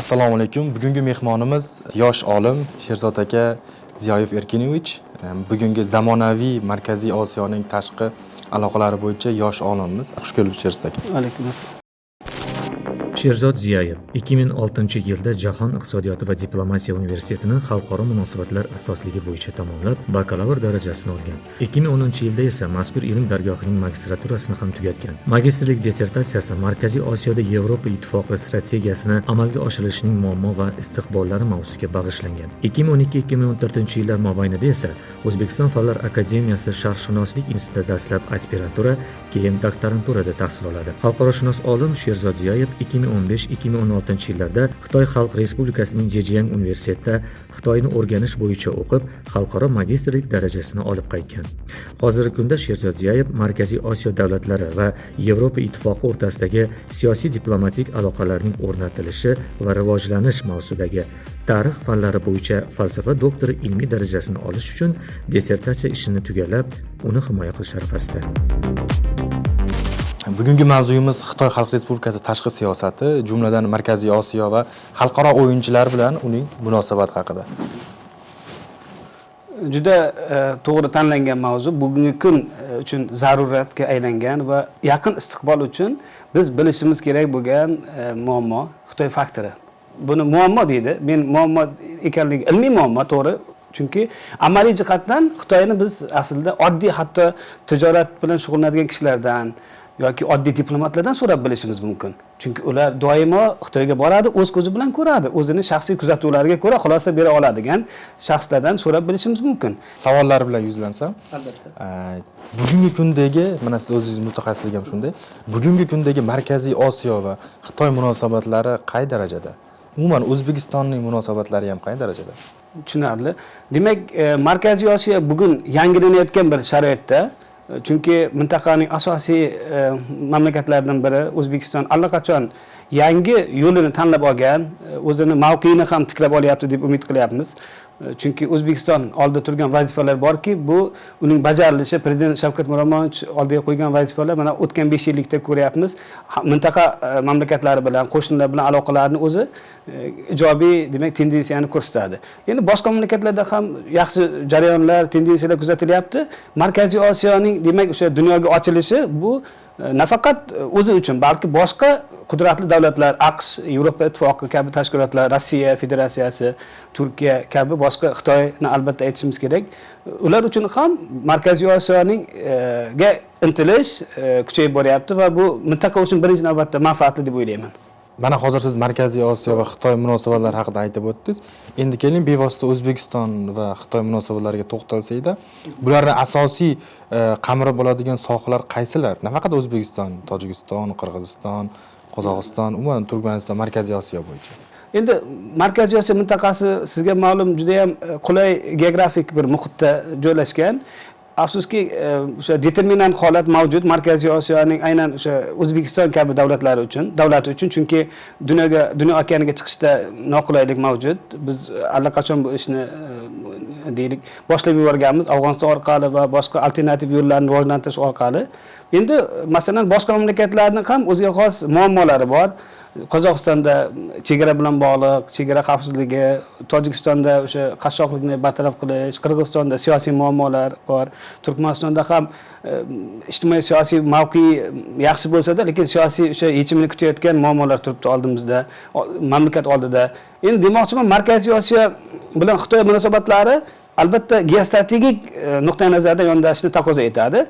Assalomu alaykum. Bugungi mehmonimiz yosh olim Sherzod aka Ziyoyev Erkinovich. Bugungi zamonaviy Markaziy Osiyoning tashqi aloqalari bo'yicha yosh olimimiz. Xush kelibsiz Sherzod aka. Alaykum assalom. Sherzod Ziyoyev 2006-yilda Jahon iqtisodiyoti va diplomatiya universitetini xalqaro munosabatlar ixtisosligi bo'yicha tamomlab, bakalavr darajasini olgan. 2010-yilda esa mazkur ilm dargohining magistraturasini ham tugatgan. Magistrlik dissertatsiyasi Markaziy Osiyoda Yevropa Ittifoqi strategiyasini amalga oshirilishining muammo va istiqbollari mavzusiga bag'ishlangan. 2012-2014-yillar mobaynida esa O'zbekiston Fanlar akademiyasi Sharqshunoslik institutida dastlab aspirantura, keyin doktoranturada tahsil oladi. Xalqaroshunos olim Sherzod Ziyoyev 2015-2016-yillarda Xitoy Xalq Respublikasining Jejiyang universitetida Xitoyni o'rganish bo'yicha o'qib, xalqaro magistrlik darajasini olib qaytgan. Hozirgi kunda Sherzod Ziyoyev Markaziy Osiyo davlatlari va Yevropa Ittifoqi o'rtasidagi siyosiy diplomatik aloqalarning o'rnatilishi va rivojlanish mavzusidagi tarix fanlari bo'yicha falsafa doktori ilmiy darajasini olish uchun dissertatsiya ishini tugallab, uni himoya qilish arafasida. Bugungi mavzuyimiz Xitoy Xalq Respublikasi tashqi siyosati, jumladan Markaziy Osiyo va xalqaro o'yinchilar bilan uning munosabati haqida. Juda to'g'ri tanlangan mavzu, bugungi kun uchun zaruratga aylangan va yaqin istiqbol uchun biz bilishimiz kerak bo'lgan muammo Xitoy faktori. Buni muammo deydi. Men muammo ekanligi ilmiy muammo, to'g'ri. Chunki amaliy jihatdan Xitoyni biz aslida oddiy hatto tijorat bilan shug'ullanadigan kishilardan yoki oddiy diplomatlardan so'rab bilishimiz mumkin. Chunki ular doimo Xitoyga boradi, o'z ko'zi bilan ko'radi, o'zining shaxsiy kuzatuvlariga ko'ra xulosa bera oladigan shaxslardan so'rab bilishimiz mumkin. Savollar bilan yuzlansam, Albatta. Bugungi kundagi, mana siz o'zingiz mutaxassislik ham shunday, bugungi kundagi Markaziy Osiyo va Xitoy munosabatlari qay darajada? Umuman O'zbekistonning munosabatlari ham qay darajada? Tushunarli. Demak, Markaziy Osiyo bugun yangilanayotgan bir sharoitda. Chunki mintaqaning asosiy mamlakatlaridan biri O'zbekiston allaqachon yangi yo'lini tanlab olgan, o'zini mavqeini ham tiklab olyapti deb umid qilyapmiz. Chunki O'zbekiston oldida turgan vazifalar borki, bu uning bajarilishi Prezident Shavkat Miromonovich oldiga qo'ygan vazifalar mana o'tgan 5 yillikda ko'ryapmiz. Mintaqa mamlakatlari bilan, qo'shnilar bilan aloqalarni o'zi ijobiy, demak, tendensiyani ko'rsatadi. Endi boshqa mamlakatlarda ham yaxshi jarayonlar, tendensiyalar kuzatilyapti. Markaziy Osiyoning, demak, o'sha dunyoga ochilishi bu nafaqat o'zi uchun, balki boshqa qudratli davlatlar, AQSh, Yevropa Ittifoqi kabi tashkilotlar, Rossiya Federatsiyasi, Turkiya kabi boshqa, Xitoyni albatta aytishimiz kerak. Ular uchun ham Markaziy Osiyoning ga intilish kuchayib boryapti va bu mintaqa uchun birinchi navbatda manfaatli deb o'ylayman. Mana hozir siz Markaziy Osiyo va Xitoy munosabatlari haqida aytib o'tdingiz. Endi keling bevosita O'zbekiston va Xitoy munosabatlariga to'xtalsak-da, bularning asosiy qamrab bo'ladigan sohalar qaysilar? Nafaqat O'zbekiston, Tojikiston, Qirg'iziston, Qozog'iston, umuman Turkmaniston, Markaziy Osiyo bo'yicha. Endi Markaziy Osiyo mintaqasi sizga ma'lum juda ham qulay geografik bir muhitda joylashgan. Afsuski, o'sha determinant holat mavjud Markaziy Osiyoning aynan o'sha O'zbekiston kabi davlati uchun, chunki dunyo okeaniga chiqishda noqulaylik mavjud. Biz allaqachon bu ishni deylik boshlab yuborganmiz Afg'oniston orqali va boshqa alternativ yo'llarni rivojlantirish orqali. Endi masalan boshqa mamlakatlarning ham o'ziga xos muammolari bor. Qozog'istonda chegara bilan bog'liq, chegara xavfsizligi, Tojikistonda o'sha qashshoqlikni bartaraf qilish, Qirg'izistonda siyosiy muammolar bor. Turkmanistonda ham ijtimoiy siyosiy mavqe yaxshi bo'lsa-da, lekin siyosiy o'sha yechimini kutayotgan muammolar turibdi oldimizda, mamlakat oldida. Endi demoqchiman, Markaziy Osiyo bilan Xitoy munosabatlari albatta geostrategik nuqtai nazardan yondashishni taqozo etadi.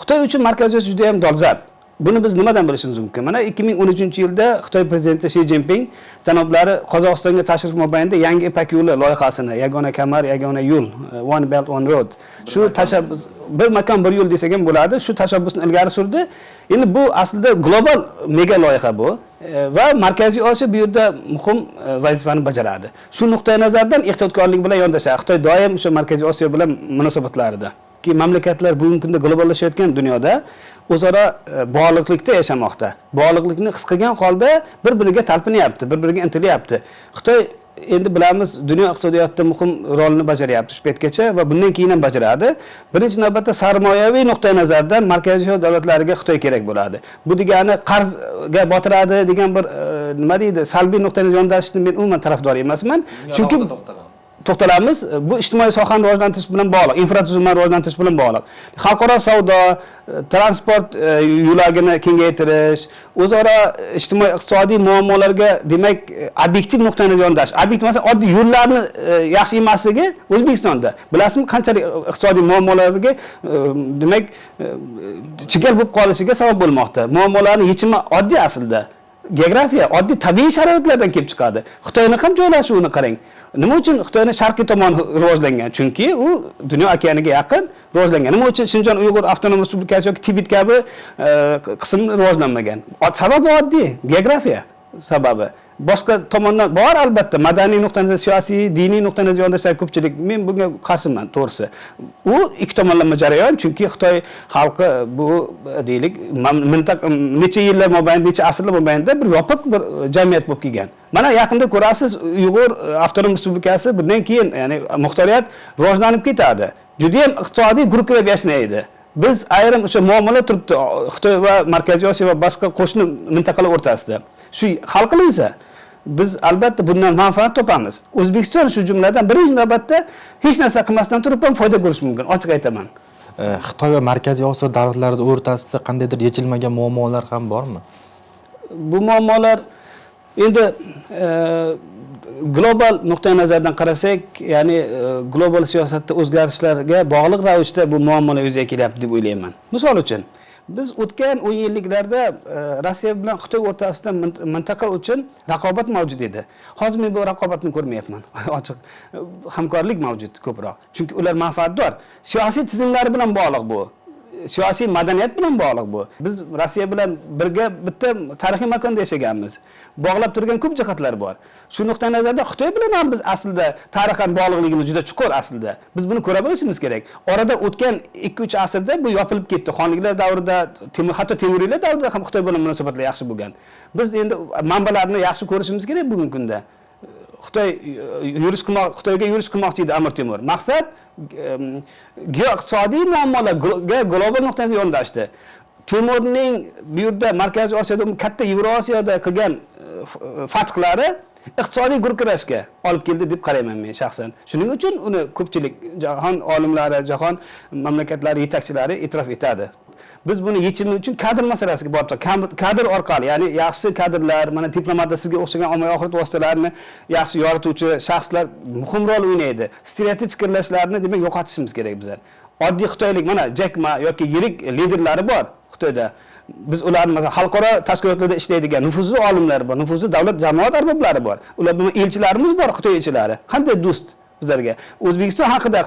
Xitoy uchun Markaziy Osiyo juda ham dolzarb. Buni biz nimadan bilishimiz mumkin? Mana 2013-yilda Xitoy prezidenti Shi Jinping janoblari Qozog'istonga tashrif mobaynida yangi Ipak yo'li loyihasini, yagona kamar, yagona yo'l, One Belt One Road, shu tashabbus, bir makon bir yo'l desak ham bo'ladi, shu tashabbusni ilgari surdi. Endi bu aslida global mega loyiha bu va Markaziy Osiyo bu yerda muhim vazifani bajaradi. Shu nuqtai nazardan ehtiyotkorlik bilan yondashadi. Xitoy doim o'sha Markaziy Osiyo bilan munosabatlarida. Ki mamlakatlar bugungi kunda globallashayotgan dunyoda o'zaro bog'liqlikda yashamoqda. Bog'liqlikni his qilgan holda bir-biriga talpinyapti, bir-biriga intilyapti. Xitoy endi bilamiz, dunyo iqtisodiyotida muhim rolni bajaryapti shu paytgacha va bundan keyin ham bajaradi. Birinchi navbatda sarmoyaviy nuqtai nazardan Markaziy davlatlariga Xitoy kerak bo'ladi. Bu degani qarzga botiradi degan bir nima deydi, salbiy nuqtai yondashishni men umuman tarafdori emasman. Chunki to'xtalamiz. Bu ijtimoiy sohani rivojlantirish bilan bog'liq, infratuzilmani rivojlantirish bilan bog'liq. Xalqaro savdo, transport yo'lagini kengaytirish, o'zaro ijtimoiy iqtisodiy muammolarga demak obyektiv nuqtai yondash. Obyektiv masalan oddiy yo'llarni yaxshi emasligi O'zbekistonda. Bilasizmi, qanchalik iqtisodiy muammolarga demak chigal bo'lib qolishiga sabab bo'lmoqda. Muammolarning yechimi oddiy aslida. Geografiya, oddiy tabiiy sharoitlardan kelib chiqadi. Xitoyning ham joylashuvini qarang. Nima uchun Xitoyning sharqiy tomoni rivojlangan? Chunki u dunyo okeaniga yaqin rivojlangan. Nima uchun Shinjon Uyg'ur avtonom respublikasi yoki Tibet kabi qism rivojlanmagan? Sababi oddiy, geografiya sababi. Boshqa tomondan bor albatta, madaniy nuqtai nazar, siyosiy, diniy nuqtai nazar yondashlar ko'pchilik. Men bunga qarshiman, to'g'risi. U ikki tomonlama jarayon, chunki Xitoy xalqi bu deylik, mintaqa necha yillar mobaynida, necha asrlar mobaynida bir yopiq bir jamiyat bo'lib kelgan. Mana yaqinda ko'rasiz, Uyg'ur avtonom respublikasi bundan keyin, ya'ni muxtoriyat rivojlanib ketadi. Juda ham iqtisodiy guruhlab yashnaydi. Biz ayrim o'sha muammolar turibdi Xitoy va Markaziy Osiyo va boshqa qo'shni mintaqalar o'rtasida. Shu hal qilinsa, biz albatta bundan manfaat topamiz. O'zbekiston shu jumladan birinchi navbatda hech narsa qilmasdan turib ham foyda ko'rish mumkin, ochiq aytaman. Xitoy va Markaziy Osiyo davlatlari o'rtasida qandaydir yechilmagan muammolar ham bormi? Bu muammolar endi global nuqtai nazardan qarasak, ya'ni global siyosatda o'zgarishlarga bog'liq ravishda bu muammolar yuzaga kelyapti deb o'ylayman. Misol uchun, biz o'tgan 10 yilliklarda Rossiya bilan Xitoy o'rtasida mintaqa uchun raqobat mavjud edi. Hozir men bu raqobatni ko'rmayapman. Ochiq hamkorlik mavjud ko'proq. Chunki ular manfaatdor. Siyosiy tizimlari bilan bog'liq bu. Siyosiy madaniyat bilan bog'liq bu. Biz Rossiya bilan birga bitta tarixiy makonda yashaganmiz. Bog'lab turgan ko'p jihatlar bor. Shu nuqtai nazarda Xitoy bilan ham biz aslida tarixan bog'liqligimiz juda chuqur aslida. Biz buni ko'ra bilishimiz kerak. Orada o'tgan 2-3 asrda bu yopilib ketdi. Xonliklar davrida, hatto Temuriylar davrida ham Xitoy bilan munosabatlar yaxshi bo'lgan. Biz endi manbalarni yaxshi ko'rishimiz kerak bugungi kunda. Xitoyga yurish qilmoqchi edi Amir Temur. Maqsad geoiqtisodiy muammolarga global nuqtai yondashdi. Temurning bu yerda Markaziy Osiyoda, katta Yevrosiyoda qilgan fathlari iqtisodiy gurkirashga olib keldi deb qarayman men shaxsan. Shuning uchun uni ko'pchilik jahon olimlari, jahon mamlakatlari yetakchilari e'tirof etadi. Biz buni yechimi uchun kadr masalasiga borib turibmiz. Kadr orqali, ya'ni yaxshi kadrlar, mana diplomatda sizga o'xshagan ommaviy axborot vositalarini yaxshi yorituvchi shaxslar muhim rol o'ynaydi. Stereotip fikrlashlarni demak yo'qotishimiz kerak bizlar. Oddiy xitoylik mana Jack Ma yoki yirik liderlari bor Xitoyda. Biz ularni masalan xalqaro tashkilotlarda ishlaydigan nufuzli olimlar bor, nufuzli davlat jamoat arboblari bor. Ular bilan elchilarimiz bor, Xitoy elchilari. Qanday do'st bizlarga. O'zbekiston haqida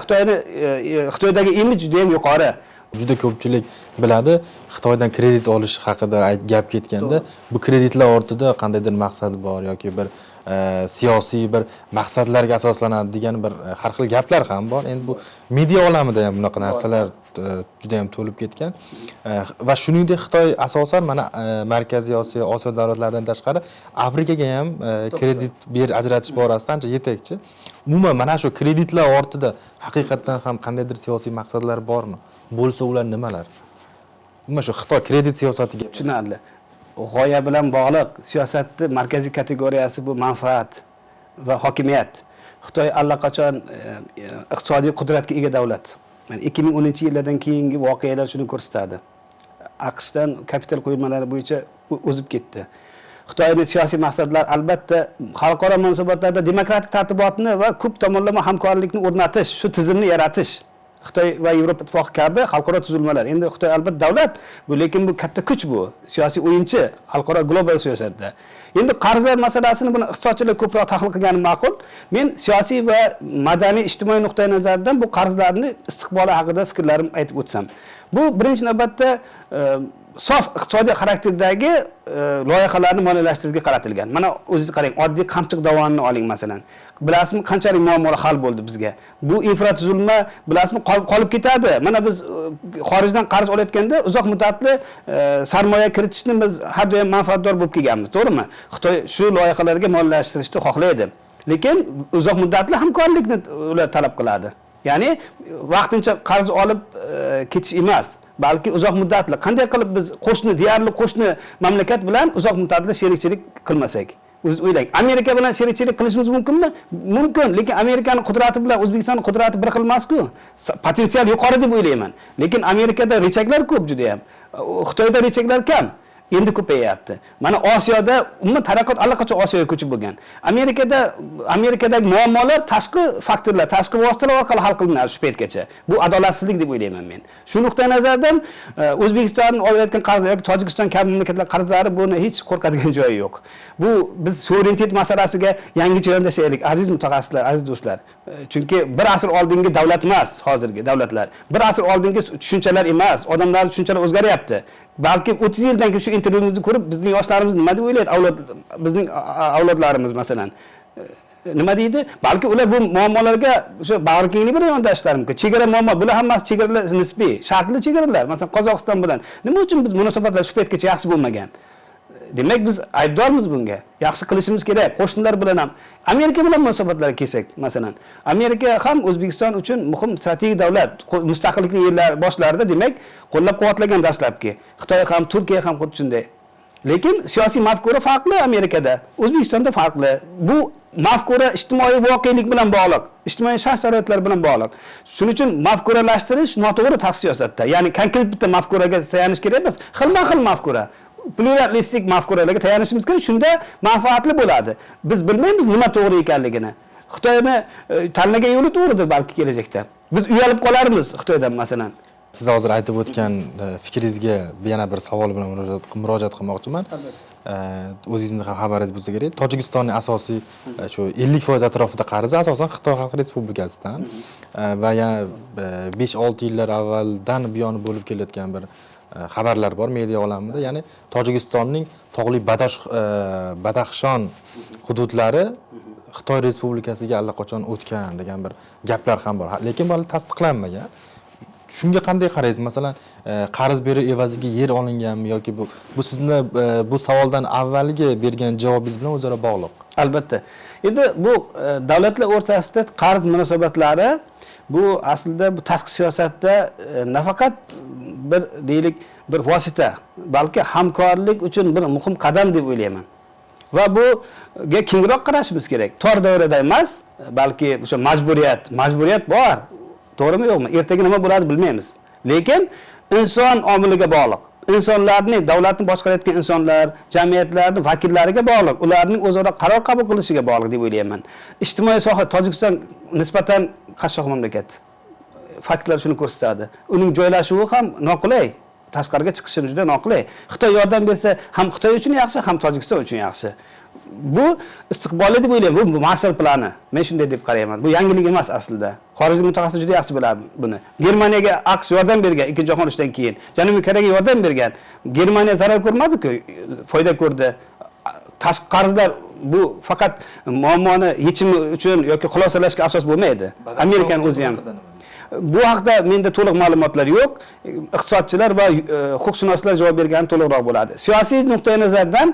Xitoydagi imij juda ham yuqori. Juda ko'pchilik biladi, Xitoydan kredit olish haqida gap ketganda, bu kreditlar ortida qandaydir maqsad bor yoki bir siyosiy bir maqsadlarga asoslanadi degan bir har xil gaplar ham bor. Endi bu media olamida ham bunaqa narsalar juda ham to'lib ketgan. Va shuningdek Xitoy asosan mana Markaziy Osiyo, Osiyo davlatlaridan tashqari Afrikaga ham kredit ajratish borasida ancha yetakchi. Umuman mana shu kreditlar ortida haqiqatan ham qandaydir siyosiy maqsadlar bormi? Bo'lsa ular nimalar? Mana shu Xitoy kredit siyosatiga tushunarli. G'oya bilan bog'liq siyosatning markaziy kategoriyasi bu manfaat va hokimiyat. Xitoy allaqachon iqtisodiy qudratga ega davlat. Yani 2010-yillardan keyingi voqealar shuni ko'rsatadi. AQShdan kapital quyilmalari bo'yicha o'zib ketdi. Xitoyning siyosiy maqsadlari albatta xalqaro munosabatlarda demokratik tartibotni va ko'p tomonlama hamkorlikni o'rnatish, shu tizimni yaratish. Xitoy va Yevropa ittifoqi kabi xalqaro tuzilmalar. Endi Xitoy albatta davlat, lekin bu katta kuch bu, siyosiy o'yinchi xalqaro global siyosatda. Endi qarzlar masalasini buni iqtisodchilar ko'proq tahlil qilgani ma'qul. Men siyosiy va madaniy ijtimoiy nuqtai nazardan bu qarzlarni istiqboli haqida fikrlarimni aytib o'tsam. Bu birinchi navbatda sof iqtisodiy xarakterdagi loyihalarni moliyalashtirishga qaratilgan. Mana o'zingiz qarang, oddiy Qamchiq dovonini oling masalan. Bilasizmi qanchalik muammolar hal bo'ldi bizga? Bu infratuzilma bilasizmi qolib ketadi. Mana biz xorijdan qarz olayotganda uzoq muddatli sarmoya kiritishni biz har doim manfaatdor bo'lib kelganmiz, to'g'rimi? Xitoy shu loyihalarga moliyalashtirishni xohlaydi. Lekin uzoq muddatli hamkorlikni ular talab qiladi. Ya'ni vaqtincha qarz olib ketish emas. balki uzoq muddatli qanday qilib biz deyarli qo'shni mamlakat bilan uzoq muddatli sherikchilik qilmasak. O'z o'ylang, Amerika bilan sherikchilik qilishimiz mumkinmi? Mumkin, lekin Amerikaning qudrati bilan O'zbekistonning qudrati bir xil emas-ku. Potensial yuqori deb o'ylayman. Lekin Amerikada rechaklar ko'p juda ham. Xitoyda rechaklar kam. Endi ko'payyapti. Mana Osiyoda umuman taraqqiyot allaqachon Osiyoga ko'chib bo'lgan. Amerikadagi muammolar tashqi faktorlar, tashqi vositalar orqali hal qilinadi shu paytgacha. Bu adolatsizlik deb o'ylayman men. Shu nuqtai nazardan O'zbekiston olayotgan qarzlar yoki Tojikiston kabi mamlakatlar qarzlari buni hech qo'rqadigan joyi yo'q. Bu biz suverenitet masalasiga yangicha yondashaylik, aziz mutaxassislar, aziz do'stlar. Chunki bir asr oldingi davlat emas hozirgi davlatlar. Bir asr oldingi tushunchalar emas, odamlar tushunchalar o'zgaryapti. Balki 30 yildan keyin shu intervyuimizni ko'rib, bizning yoshlarimiz nima deb o'ylaydi? Bizning avlodlarimiz masalan nima deydi? Balki ular bu muammolarga o'sha bag'rikenglik bilan yondashishlari mumkin. Chegara muammo, bular hammasi chegaralar nisbiy, shartli chegaralar. Masalan, Qozog'iston bilan nima uchun biz munosabatlar shu paytgacha yaxshi bo'lmagan? Demak, biz aybdormiz bunga. Yaxshi qilishimiz kerak. Qo'shnilar bilan ham, Amerika bilan munosabatlarga kelsak, masalan, Amerika ham O'zbekiston uchun muhim strategik davlat. Mustaqillik yillari boshlarida, demak, qo'llab-quvvatlagan dastlabki. Xitoy ham, Turkiya ham xuddi shunday. Lekin siyosiy mafkura farqli Amerikada, O'zbekistonda farqli. Bu mafkura ijtimoiy voqelik bilan bog'liq, ijtimoiy shart-sharoitlar bilan bog'liq. Shuning uchun mafkuralashtirish noto'g'ri siyosatda. Ya'ni konkret bitta mafkuraga tayanish kerak emas, xilma-xil mafkura. Pluralistik mafkuralarga tayanishimiz kerak, shunda manfaatli bo'ladi. Biz bilmaymiz nima to'g'ri ekanligini. Xitoyni tanlagan yo'li to'g'ridir balki kelajakda. Biz uyalib qolarmiz Xitoydan masalan. Siz hozir aytib o'tgan fikringizga yana bir savol bilan murojaat qilmoqchiman. O'zingizning ham xabaringiz bo'lsa kerak. Tojikistonning asosiy shu 50% atrofida qarzi asosan Xitoy Xalq Respublikasidan va yana 5-6 yillar avvaldan buyon bo'lib kelayotgan bir xabarlar bor media olamida. Ya'ni Tojikistonning tog'li Badaxshon hududlari Xitoy Respublikasiga allaqachon o'tgan degan bir gaplar ham bor. Lekin bu tasdiqlanmagan. Shunga qanday qaraysiz? Masalan, qarz berish evaziga yer olinganmi yoki bu sizni bu savoldan avvalgi bergan javobingiz bilan o'zaro bog'liq? Albatta. Endi bu davlatlar o'rtasida qarz munosabatlari bu aslida bu tashqi siyosatda nafaqat bir deylik bir vosita, balki hamkorlik uchun bir muhim qadam deb o'ylayman. Va buga kengroq qarashimiz kerak. Tor davrada emas, balki o'sha majburiyat bor. To'g'rimi yo'qmi? Ertaga nima bo'ladi bilmaymiz. Lekin inson omiliga bog'liq. Insonlarning, davlatni boshqarayotgan insonlar, jamiyatlarning vakillariga bog'liq. Ularning o'zaro qaror qabul qilishiga bog'liq deb o'ylayman. Ijtimoiy soha Tojikiston nisbatan qashshoq mamlakat. Faktlar shuni ko'rsatadi. Uning joylashuvi ham noqulay. Tashqariga chiqishi juda noqulay. Xitoy yordam bersa, ham Xitoy uchun yaxshi, ham Tojikiston uchun yaxshi. Bu istiqbolli deb o'ylayman. Bu Marshall plani. Men shunday deb qarayman. Bu yangilik emas aslida. Xorijiy mutaxassis juda yaxshi biladi buni. Germaniyaga AQSh yordam bergan 2 jahon urushidan keyin. Janubiy Koreyaga yordam bergan. Germaniya zarar ko'rmadi-ku, foyda ko'rdi. Tashqi qarzlar bu faqat muammoni yechimi uchun yoki xulosalashga asos bo'lmaydi. Amerikaning o'zi ham. Bu haqda menda to'liq ma'lumotlar yo'q. Iqtisodchilar va huquqshunoslar javob bergani to'liqroq bo'ladi. Siyosiy nuqtai nazardan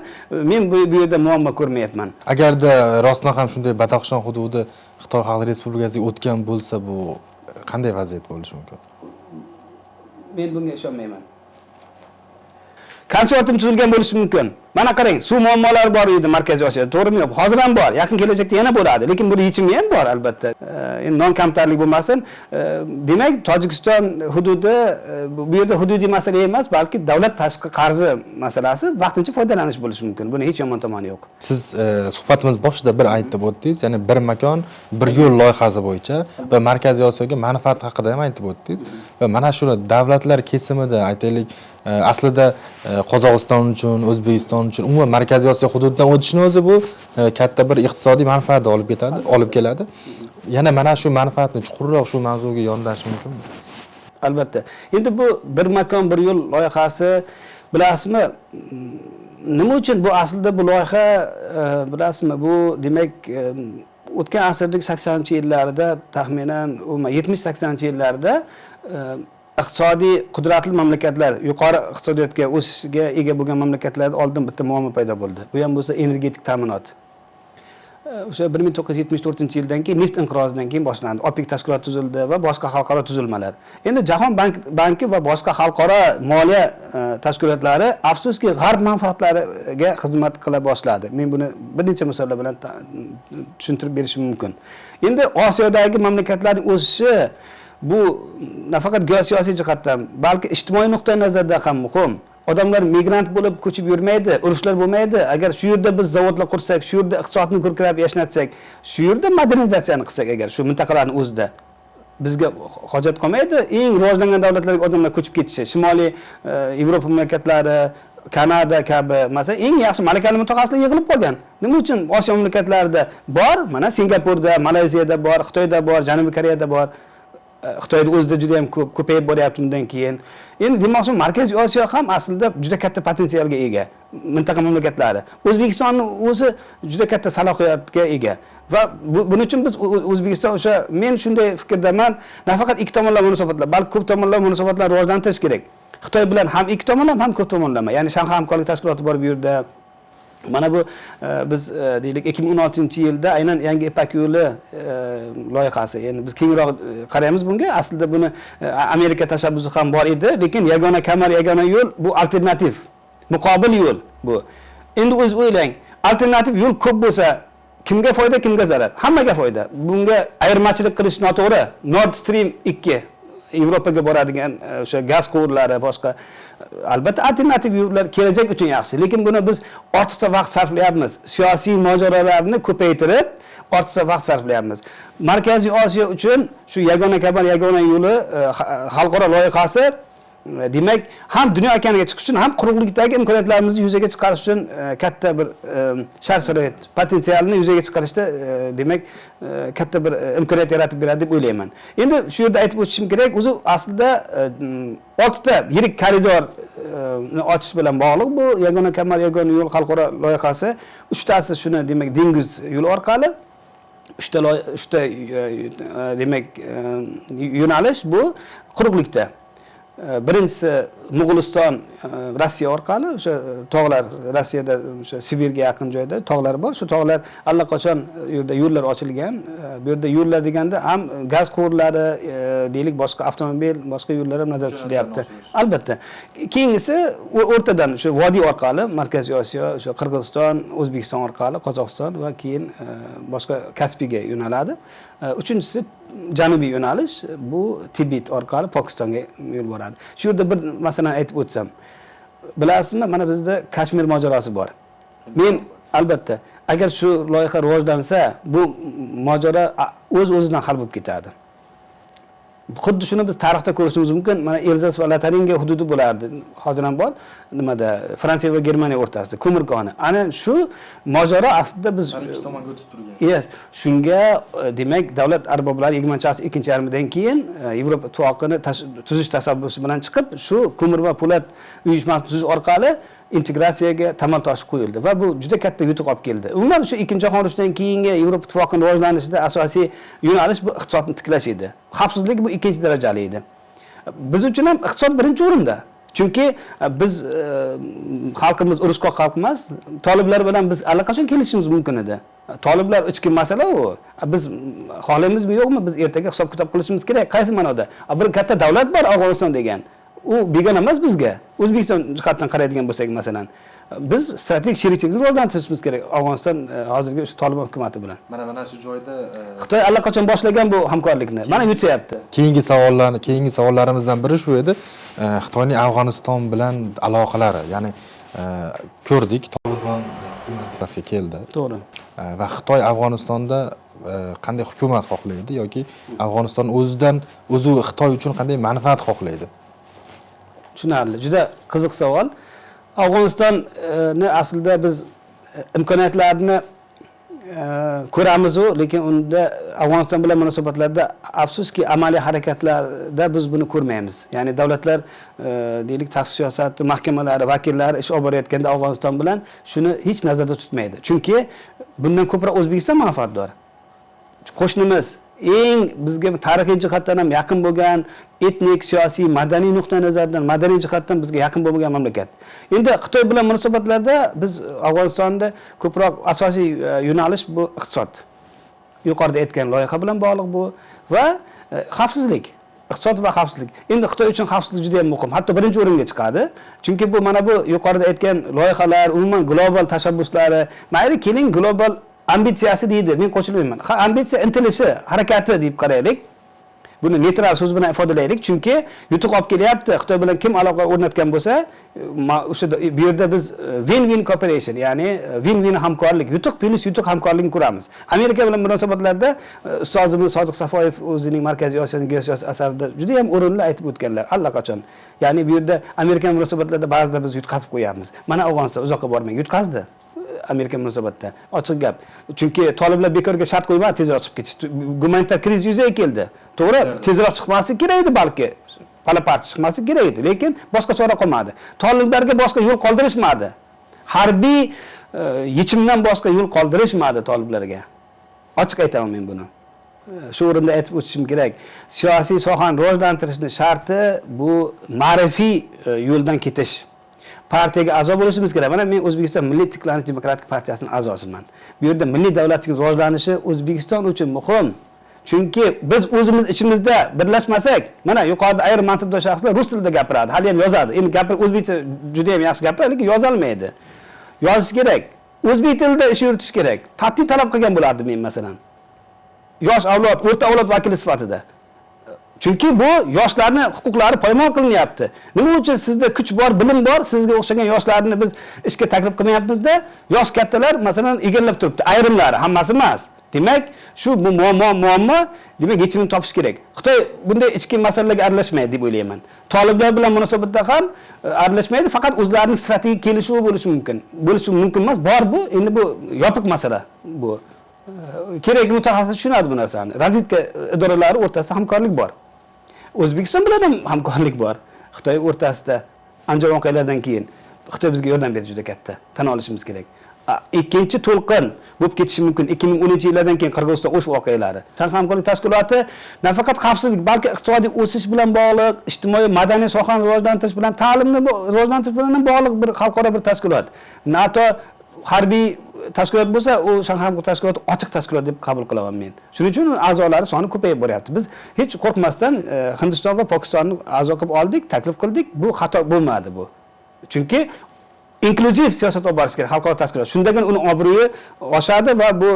men bu yerda muammo ko'rmayapman. Agarda rostdan ham shunday Badaxshon hududi Xitoy Xalq Respublikasiga o'tgan bo'lsa, bu qanday vaziyat bo'lishi mumkin? Men bunga ishonmayman. Konsortium tuzilgan bo'lishi mumkin. Mana qarang, suv muammolari bor edi Markaziy Osiyoda, to'g'rimi yo'q? Hozir ham bor, yaqin kelajakda yana bo'ladi, lekin buni yechimi ham bor albatta. Endi non kamtarlik bo'lmasin. Demak, Tojikiston hududi bu yerda hududiy masala emas, balki davlat tashqi qarzi masalasi, vaqtincha foydalanish bo'lishi mumkin. Buni hech yomon tomoni yo'q. Siz suhbatimiz boshida bir aytib o'tdingiz, ya'ni bir makon, bir yo'l loyihasi bo'yicha va Markaziy Osiyoga manfaat haqida ham aytib o'tdingiz. Va mana shu davlatlar kesimida aytaylik, aslida Qozog'iston uchun, O'zbekiston uchun, umuman Markaziy Osiyo hududidan o'tishni o'zi bu katta bir iqtisodiy manfaat olib keladi. Yana mana shu manfaatni chuqurroq shu mavzuga yondashish mumkinmi? Albatta. Endi bu bir makon, bir yo'l loyihasi bilasizmi? Nima uchun bu aslida bu loyiha bilasizmi? Bu demak o'tgan asrning 80-yillarida, taxminan 70-80-yillarda iqtisodiy qudratli mamlakatlar, yuqori iqtisodiyotga o'sishga ega bo'lgan mamlakatlarda oldin bitta muammo paydo bo'ldi. Bu ham bo'lsa energetik ta'minot. o'sha 1974-yildan keyin neft inqirozidan keyin boshlandi. OPEC tashkiloti tuzildi va boshqa xalqaro tuzilmalar. Endi Jahon banki va boshqa xalqaro moliya tashkilotlari afsuski g'arb manfaatlariga xizmat qila boshladi. Men buni bir necha misollar bilan tushuntirib berishim mumkin. Endi Osiyodagi mamlakatlarning o'sishi bu nafaqat geosiyosiy jihatdan, balki ijtimoiy nuqtai nazardan ham muhim. Odamlar migrant bo'lib ko'chib yurmaydi, urushlar bo'lmaydi. Agar shu yerda biz zavodlar qursak, shu yerda iqtisodni ko'rkirab yashnatsak, shu yerda modernizatsiyani qilsak, agar shu mintaqalarning o'zida bizga hojat qolmaydi. Eng rivojlangan davlatlarga odamlar ko'chib ketishi, Shimoliy Yevropa mamlakatlari, Kanada kabi, masalan, eng yaxshi malakali mutaxassislar yig'ilib qolgan. Nima uchun Osiyo mamlakatlarida bor? Mana Singapurda, Malayziyada bor, Xitoyda bor, Janubiy Koreyada bor. Xitoyda o'zida juda ham ko'payib boryapti bundan keyin. Endi demoqchim, Markaziy Osiyo ham aslida juda katta potensialga ega mintaqa mamlakatlari. O'zbekistonning o'zi juda katta salohiyatga ega. Va buning uchun biz O'zbekiston o'sha men shunday fikrdaman, nafaqat ikki tomonlama munosabatlar, balki ko'p tomonlama munosabatlarni rivojlantirish kerak. Xitoy bilan ham ikki tomonlama, ham ko'p tomonlama. Ya'ni Shanxay hamkorlik tashkiloti bor bu yerda. Mana bu biz deylik 2016-yilda aynan yangi Ipak yo'li loyihasi. Ya'ni biz kengroq qaraymiz bunga. Aslida buni Amerika tashabbusi ham bor edi, lekin yagona kamar, yagona yo'l bu alternativ, muqobil yo'l bu. Endi o'z o'ylang, alternativ yo'l ko'p bo'lsa, kimga foyda, kimga zarar? Hammaga foyda. Bunga ayirmachilik qilish noto'g'ri. Nord Stream 2 Yevropaga boradigan o'sha gaz quvurlari, boshqa albatta alternativ yo'llar kelajak uchun yaxshi, lekin buni biz ortiqcha vaqt sarflayapmiz. Siyosiy mojarolarni ko'paytirib, ortiqcha vaqt sarflayapmiz. Markaziy Osiyo uchun shu yagona kamar, yagona yo'li xalqaro loyihasi demak ham dunyo ekaniga chiqish uchun, ham quruqlikdagi imkoniyatlarimizni yuzaga chiqarish uchun katta bir shart-sharoit, potensialni yuzaga chiqarishda demak katta bir imkoniyat yaratib beradi deb o'ylayman. Endi shu yerda aytib o'tishim kerak, o'zi aslida 6 ta yirik koridorni ochish bilan bog'liq bu yagona kamar, yagona yo'l xalqaro loyihasi. 3 tasi shuni demak dengiz yo'li orqali, 3 ta demak yo'nalish bu quruqlikda. Birinchisi Mo'g'uliston, Rossiya orqali, o'sha tog'lar, Rossiyada o'sha Sibirga yaqin joyda tog'lar bor. Shu tog'lar allaqachon yerda yo'llar ochilgan. Bu yerda yo'llar deganda ham gaz quvurlari, deylik boshqa avtomobil, boshqa yo'llar ham nazarda tutilyapti. Albatta. Keyingisi o'rtadan o'sha vodiy orqali Markaziy Osiyo, o'sha Qirg'iziston, O'zbekiston orqali Qozog'iston va keyin boshqa Kaspiyga yo'naladi. Uchinchisi janubiy yo'nalish, bu Tibet orqali Pokistonga yo'l boradi. Shu yerda bir masalan aytib o'tsam, bilasizmi, mana bizda Kashmir mojarosi bor. Men albatta agar shu loyiha rivojlansa, bu mojaro o'z-o'zidan hal bo'lib ketadi. Xuddi shuni biz tarixda ko'rishimiz mumkin. Mana Elzas va Lotaringiya hududi bo'lardi. Hozir ham bor. Nimada? Fransiya va Germaniya o'rtasida ko'mir koni. Ana shu mojaro aslida biz ikki tomonga o'tib turgan. Yes, shunga demak davlat arboblari egmanchasi ikkinchi yarmidan keyin Yevropa ittifoqini tuzish tashabbusi bilan chiqib, shu ko'mir va po'lat uyushmasini tuzish orqali integratsiyaga tamal toshi qo'yildi va bu juda katta yutuq olib keldi. Umuman shu ikkinchi jahon urushidan keyingi Yevropa ittifoqining rivojlanishida asosiy yo'nalish bu iqtisodni tiklash edi. Xavfsizlik bu ikkinchi darajali edi. Biz uchun ham iqtisod birinchi o'rinda. Chunki biz xalqimiz urushqoq xalq emas. Toliblar bilan biz allaqachon kelishimiz mumkin edi. Toliblar ichki masala u. Biz xohlaymizmi yo'qmi, biz ertaga hisob-kitob qilishimiz kerak. Qaysi ma'noda? Bir katta davlat bor Afg'oniston degan. U begona emas bizga. O'zbekiston jihatdan qaraydigan bo'lsak, masalan, biz strategik sheriklikni rivojlantirishimiz kerak Afg'oniston hozirgi o'sha Tolibon hukumati bilan. Mana shu joyda Xitoy allaqachon boshlagan bu hamkorlikni. Mana yutyapti. keyingi savollarimizdan biri shu edi. Xitoyning Afg'oniston bilan aloqalari, ya'ni ko'rdik, Tolibon hukumatiga keldi. To'g'ri. Va Xitoy Afg'onistonda qanday hukumat xohlaydi yoki Afg'oniston o'zi Xitoy uchun qanday manfaat xohlaydi? Tushunarli. Juda qiziq savol. Afg'onistonni aslida biz imkoniyatlarni ko'ramiz-u, lekin unda Afg'oniston bilan munosabatlarda afsuski amaliy harakatlarda biz buni ko'rmaymiz. Ya'ni davlatlar deylik tashqi siyosati mahkamalari vakillari ish olib borayotganda Afg'oniston bilan shuni hech nazarda tutmaydi. Chunki bundan ko'proq O'zbekiston manfaatdor. Qo'shnimiz eng bizga tarixiy jihatdan ham yaqin bo'lgan, etnik, siyosiy, madaniy nuqtai nazardan, madaniy jihatdan bizga yaqin bo'lgan mamlakat. Endi Xitoy bilan munosabatlarda biz Afg'onistonda ko'proq asosiy yo'nalish bu iqtisod. Yuqorida aytgan loyiha bilan bog'liq bu va xavfsizlik. Iqtisod va xavfsizlik. Endi Xitoy uchun xavfsizlik juda ham muhim. Hatto birinchi o'ringa chiqadi. Chunki bu mana bu yuqorida aytgan loyihalar, umuman global tashabbuslari, mayli keling global ambitsiyasi deydi. Men qo'shilmayman. Ambitsiya intilishi, harakati deb qaraylik. Buni neytral so'z bilan ifodalaylik. Chunki yutuq olib kelyapti. Xitoy bilan kim aloqa o'rnatgan bo'lsa, o'sha bu yerda biz win-win cooperation, ya'ni win-win hamkorlik, yutuq plus yutuq hamkorligini ko'ramiz. Amerika bilan munosabatlarda ustozimiz Sodiq Safoyev o'zining Markaziy Osiyoning geosiyosiy asarida juda ham o'rinli aytib o'tganlar allaqachon. Ya'ni bu yerda Amerika munosabatlarida ba'zida biz yutqazib qo'yamiz. Mana Afg'oniston uzoqqa bormang, yutqazdi. Amerika munosabatda. Ochiq gap. Chunki toliblar bekorga shart qo'ymadi tezroq chiqib ketish. Gumanitar kriz yuzaga keldi. To'g'ri, tezroq chiqmasi kerak edi balki. Palapart chiqmasi kerak edi, lekin boshqa chora qolmadi. Toliblarga boshqa yo'l qoldirishmadi. Harbiy yechimdan boshqa yo'l qoldirishmadi toliblarga. Ochiq aytaman men buni. Shu o'rinda aytib o'tishim kerak. Siyosiy sohani rivojlantirishning sharti bu ma'rifiy yo'ldan ketish. Partiyaga a'zo bo'lishimiz kerak. Mana men O'zbekiston Milliy tiklanish demokratik partiyasining a'zosiman. Bu yerda milliy davlatning rivojlanishi O'zbekiston uchun muhim. Chunki biz o'zimiz ichimizda birlashmasak, mana yuqorida ayrim mansabdor shaxslar rus tilida gapiradi, hali ham yozadi. Endi gapirib o'zbekcha juda ham yaxshi gapiradi, lekin yozolmaydi. Yozish kerak. O'zbek tilida ish yuritish kerak. Qat'iy talab qilgan bo'lardim men masalan. Yosh avlod, o'rta avlod vakili sifatida. Chunki bu yoshlarning huquqlari poymol qilinyapti. Nima uchun sizda kuch bor, bilim bor, sizga o'xshagan yoshlarni biz ishga taklif qilmayapmizda, yosh kattalar masalan egallab turibdi, ayrimlari, hammasi emas. Demak, shu bu muammo, demak yechimini topish kerak. Xitoy bunday ichki masalalarga aralashmaydi deb o'ylayman. Toliblar bilan munosabatda ham aralashmaydi, faqat o'zlarining strategik kelishuvi bo'lishi mumkin. Bo'lishi mumkin emas, bor bu. Endi bu yopiq masala bu. Kerakli mutaxassis tushunadi bu narsani. Razvedka idoralari o'rtasida hamkorlik bor. O'zbekiston bilan ham hamkorlik bor. Xitoy o'rtasida Andijon voqealaridan keyin Xitoy bizga yordam berdi juda katta. Tan olishimiz kerak. Ikkinchi to'lqin bo'lib ketishi mumkin 2010-yillardan keyin Qirg'iziston o'sh voqealari. Shanxay hamkorlik tashkiloti nafaqat xavfsizlik, balki iqtisodiy o'sish bilan bog'liq, ijtimoiy madaniy sohani rivojlantirish bilan, ta'limni rivojlantirish bilan bog'liq bir xalqaro bir tashkilot. NATO harbiy tashkilot bo'lsa, u Shanxay hamkorlik tashkiloti ochiq tashkilot deb qabul qilaman men. Shuning uchun a'zolari soni ko'payib boryapti. Biz hech qo'rqmasdan Hindiston va Pokistonni a'zo qilib oldik, taklif qildik. Bu xato bo'lmadi bu. Chunki inklyuziv siyosat olib borish kerak xalqaro tashkilot. Shundagina uni obro'yi oshadi va bu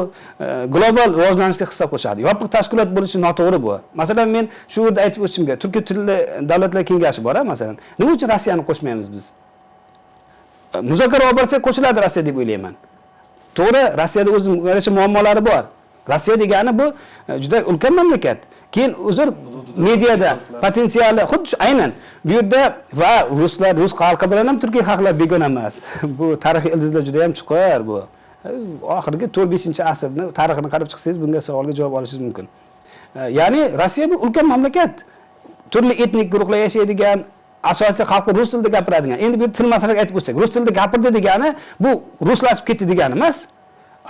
global rivojlanishga hissa qo'shadi. Yopiq tashkilot bo'lishi noto'g'ri bu. Masalan, men shu yerda aytib o'tishim kerak. Turkiy tilli davlatlar kengashi bor, masalan. Nima uchun Rossiyani qo'shmaymiz biz? Muzokara olib borsak qo'shiladi Rossiya deb o'ylayman. To'g'ri, Rossiyada o'z yarasha muammolari bor. Rossiya degani bu juda ulkan mamlakat. Keyin uzr mediada potensiali xuddi aynan bu yerda va ruslar, rus xalqi bilan ham Turkiya xalqlar begona emas. Bu tarixiy ildizlar juda ham chuqur bu. Oxirgi 4-5-asrni tarixini qarab chiqsangiz bunga savolga javob olishingiz mumkin. Ya'ni Rossiya bu ulkan mamlakat. Turli etnik guruhlar yashaydigan, asosiy xalqi rus tilida gapiradigan. Endi bu til masalasiga aytib o'tsak, rus tilida gapirdi degani bu ruslashib ketdi degani emas.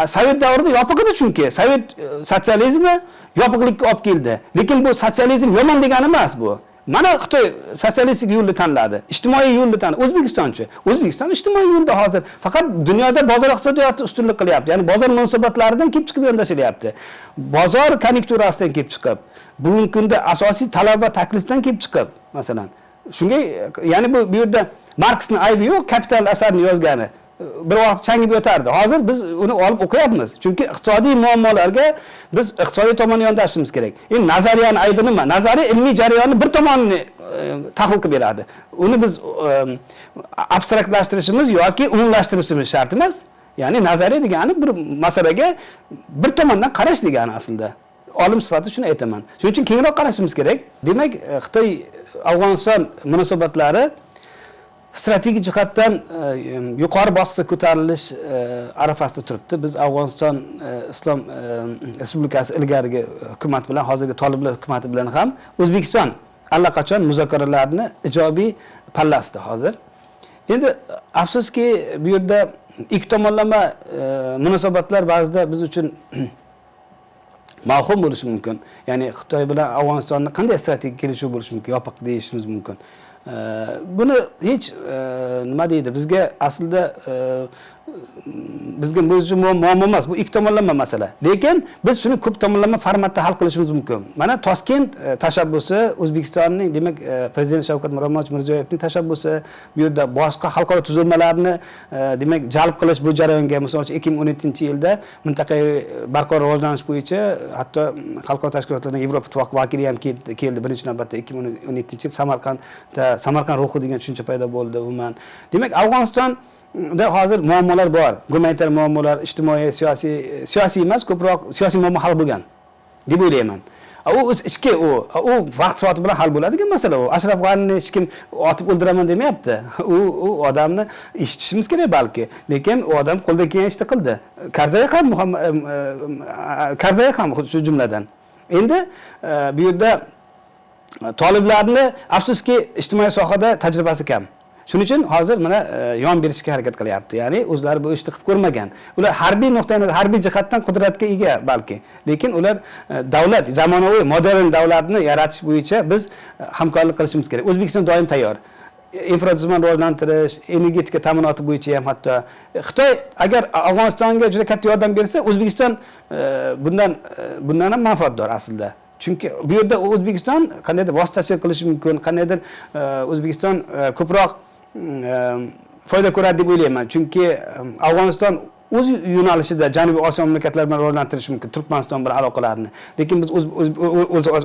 Sovet davrida yopiq edi chunki. Sovet sotsializmi yopiqlikka olib keldi. Lekin bu sotsializm yomon degani emas bu. Mana Xitoy sotsialistik yo'lni tanladi, ijtimoiy yo'lni tanladi. O'zbekistonchi. O'zbekiston ijtimoiy yo'lda hozir faqat dunyoda bozor iqtisodiyoti ustunlik qilyapti. Ya'ni bozor munosabatlaridan kelib chiqib yondashilyapti. Bozor konjunkturasidan kelib chiqib, bugungi kunda asosiy talab va taklifdan kelib chiqib, masalan. Shunga, ya'ni bu yerda Marksning aybi yo'q, Kapital asarini yozgani. Bir vaqt changib yotardi. Hozir biz uni olib o'qiyapmiz. Chunki iqtisodiy muammolarga biz iqtisodiy tomonni yondashishimiz kerak. Endi nazariyani aybi nima? Nazariy ilmiy jarayonni bir tomonni tahlil qilib beradi. Uni biz abstraktlashtirishimiz yoki umumlashtirishimiz shart emas. Ya'ni nazariy degani bir masalaga bir tomondan qarash degani aslida. Olim sifatida shuni aytaman. Shuning uchun kengroq qarashimiz kerak. Demak, Xitoy Afg'oniston munosabatlari strategik jihatdan yuqori bosqichga ko'tarilish arafasida turibdi. Biz Afg'oniston Islom Respublikasi ilgarigi hukumat bilan, hozirgi Toliblar hukumati bilan ham O'zbekiston allaqachon muzokaralarni ijobiy pallasida hozir. Endi afsuski bu yerda ikki tomonlama munosabatlar ba'zida biz uchun mavhum bo'lishi mumkin. Ya'ni Xitoy bilan Afg'onistonni qanday strategik kelishuv bo'lishi mumkin, yopiq deyishimiz mumkin. Buni hech nima deydi, bizga aslida bizga o'zi muammo emas, bu ikki tomonlama masala. Lekin biz shuni ko'p tomonlama formatda hal qilishimiz mumkin. Mana Toshkent tashabbusi, O'zbekistonning, demak, prezident Shavkat Mirziyoyevning tashabbusi, bu yerda boshqa xalqaro tuzilmalarni demak jalb qilish bu jarayonga, masalan, 2017-yilda mintaqaviy barqaror rivojlanish bo'yicha hatto xalqaro tashkilotlardan Yevropa ittifoqi vakili ham keldi. Birinchi navbatda 2017-yil Samarqand ruhi degan tushuncha paydo bo'ldi umuman. Demak, Afg'onistonda hozir muammolar bor. Gumanitar muammolar, ijtimoiy, siyosiy emas, ko'proq siyosiy muammo hal bo'lgan deb o'ylayman. U ichki u vaqt soati bilan hal bo'ladigan masala u. Ashraf G'anini hech kim otib o'ldiraman demayapti. U odamni eshitishimiz kerak balki. Lekin u odam qo'ldan kelgan ishni qildi. Karzai ham shu jumladan. Endi bu yerda toliblarni afsuski ijtimoiy sohada tajribasi kam. Shuning uchun hozir mana yon berishga harakat qilyapti. Ya'ni o'zlari bu ishni qilib ko'rmagan. Ular harbiy jihatdan qudratga ega balki. Lekin ular davlat, zamonaviy modern davlatni yaratish bo'yicha biz hamkorlik qilishimiz kerak. O'zbekiston doim tayyor. Infratuzilmani rivojlantirish, energetika ta'minoti bo'yicha ham hatto Xitoy agar Afg'onistonga juda katta yordam bersa, O'zbekiston bundan ham manfaatdor aslida. Chunki bu yerda O'zbekiston qandaydir vositachilik qilishi mumkin, qandaydir O'zbekiston ko'proq foyda ko'radi deb o'ylayman. Chunki Afg'oniston o'z yo'nalishida Janubiy Osiyo mamlakatlari bilan rivojlantirish mumkin, Turkmaniston bilan aloqalarni. Lekin biz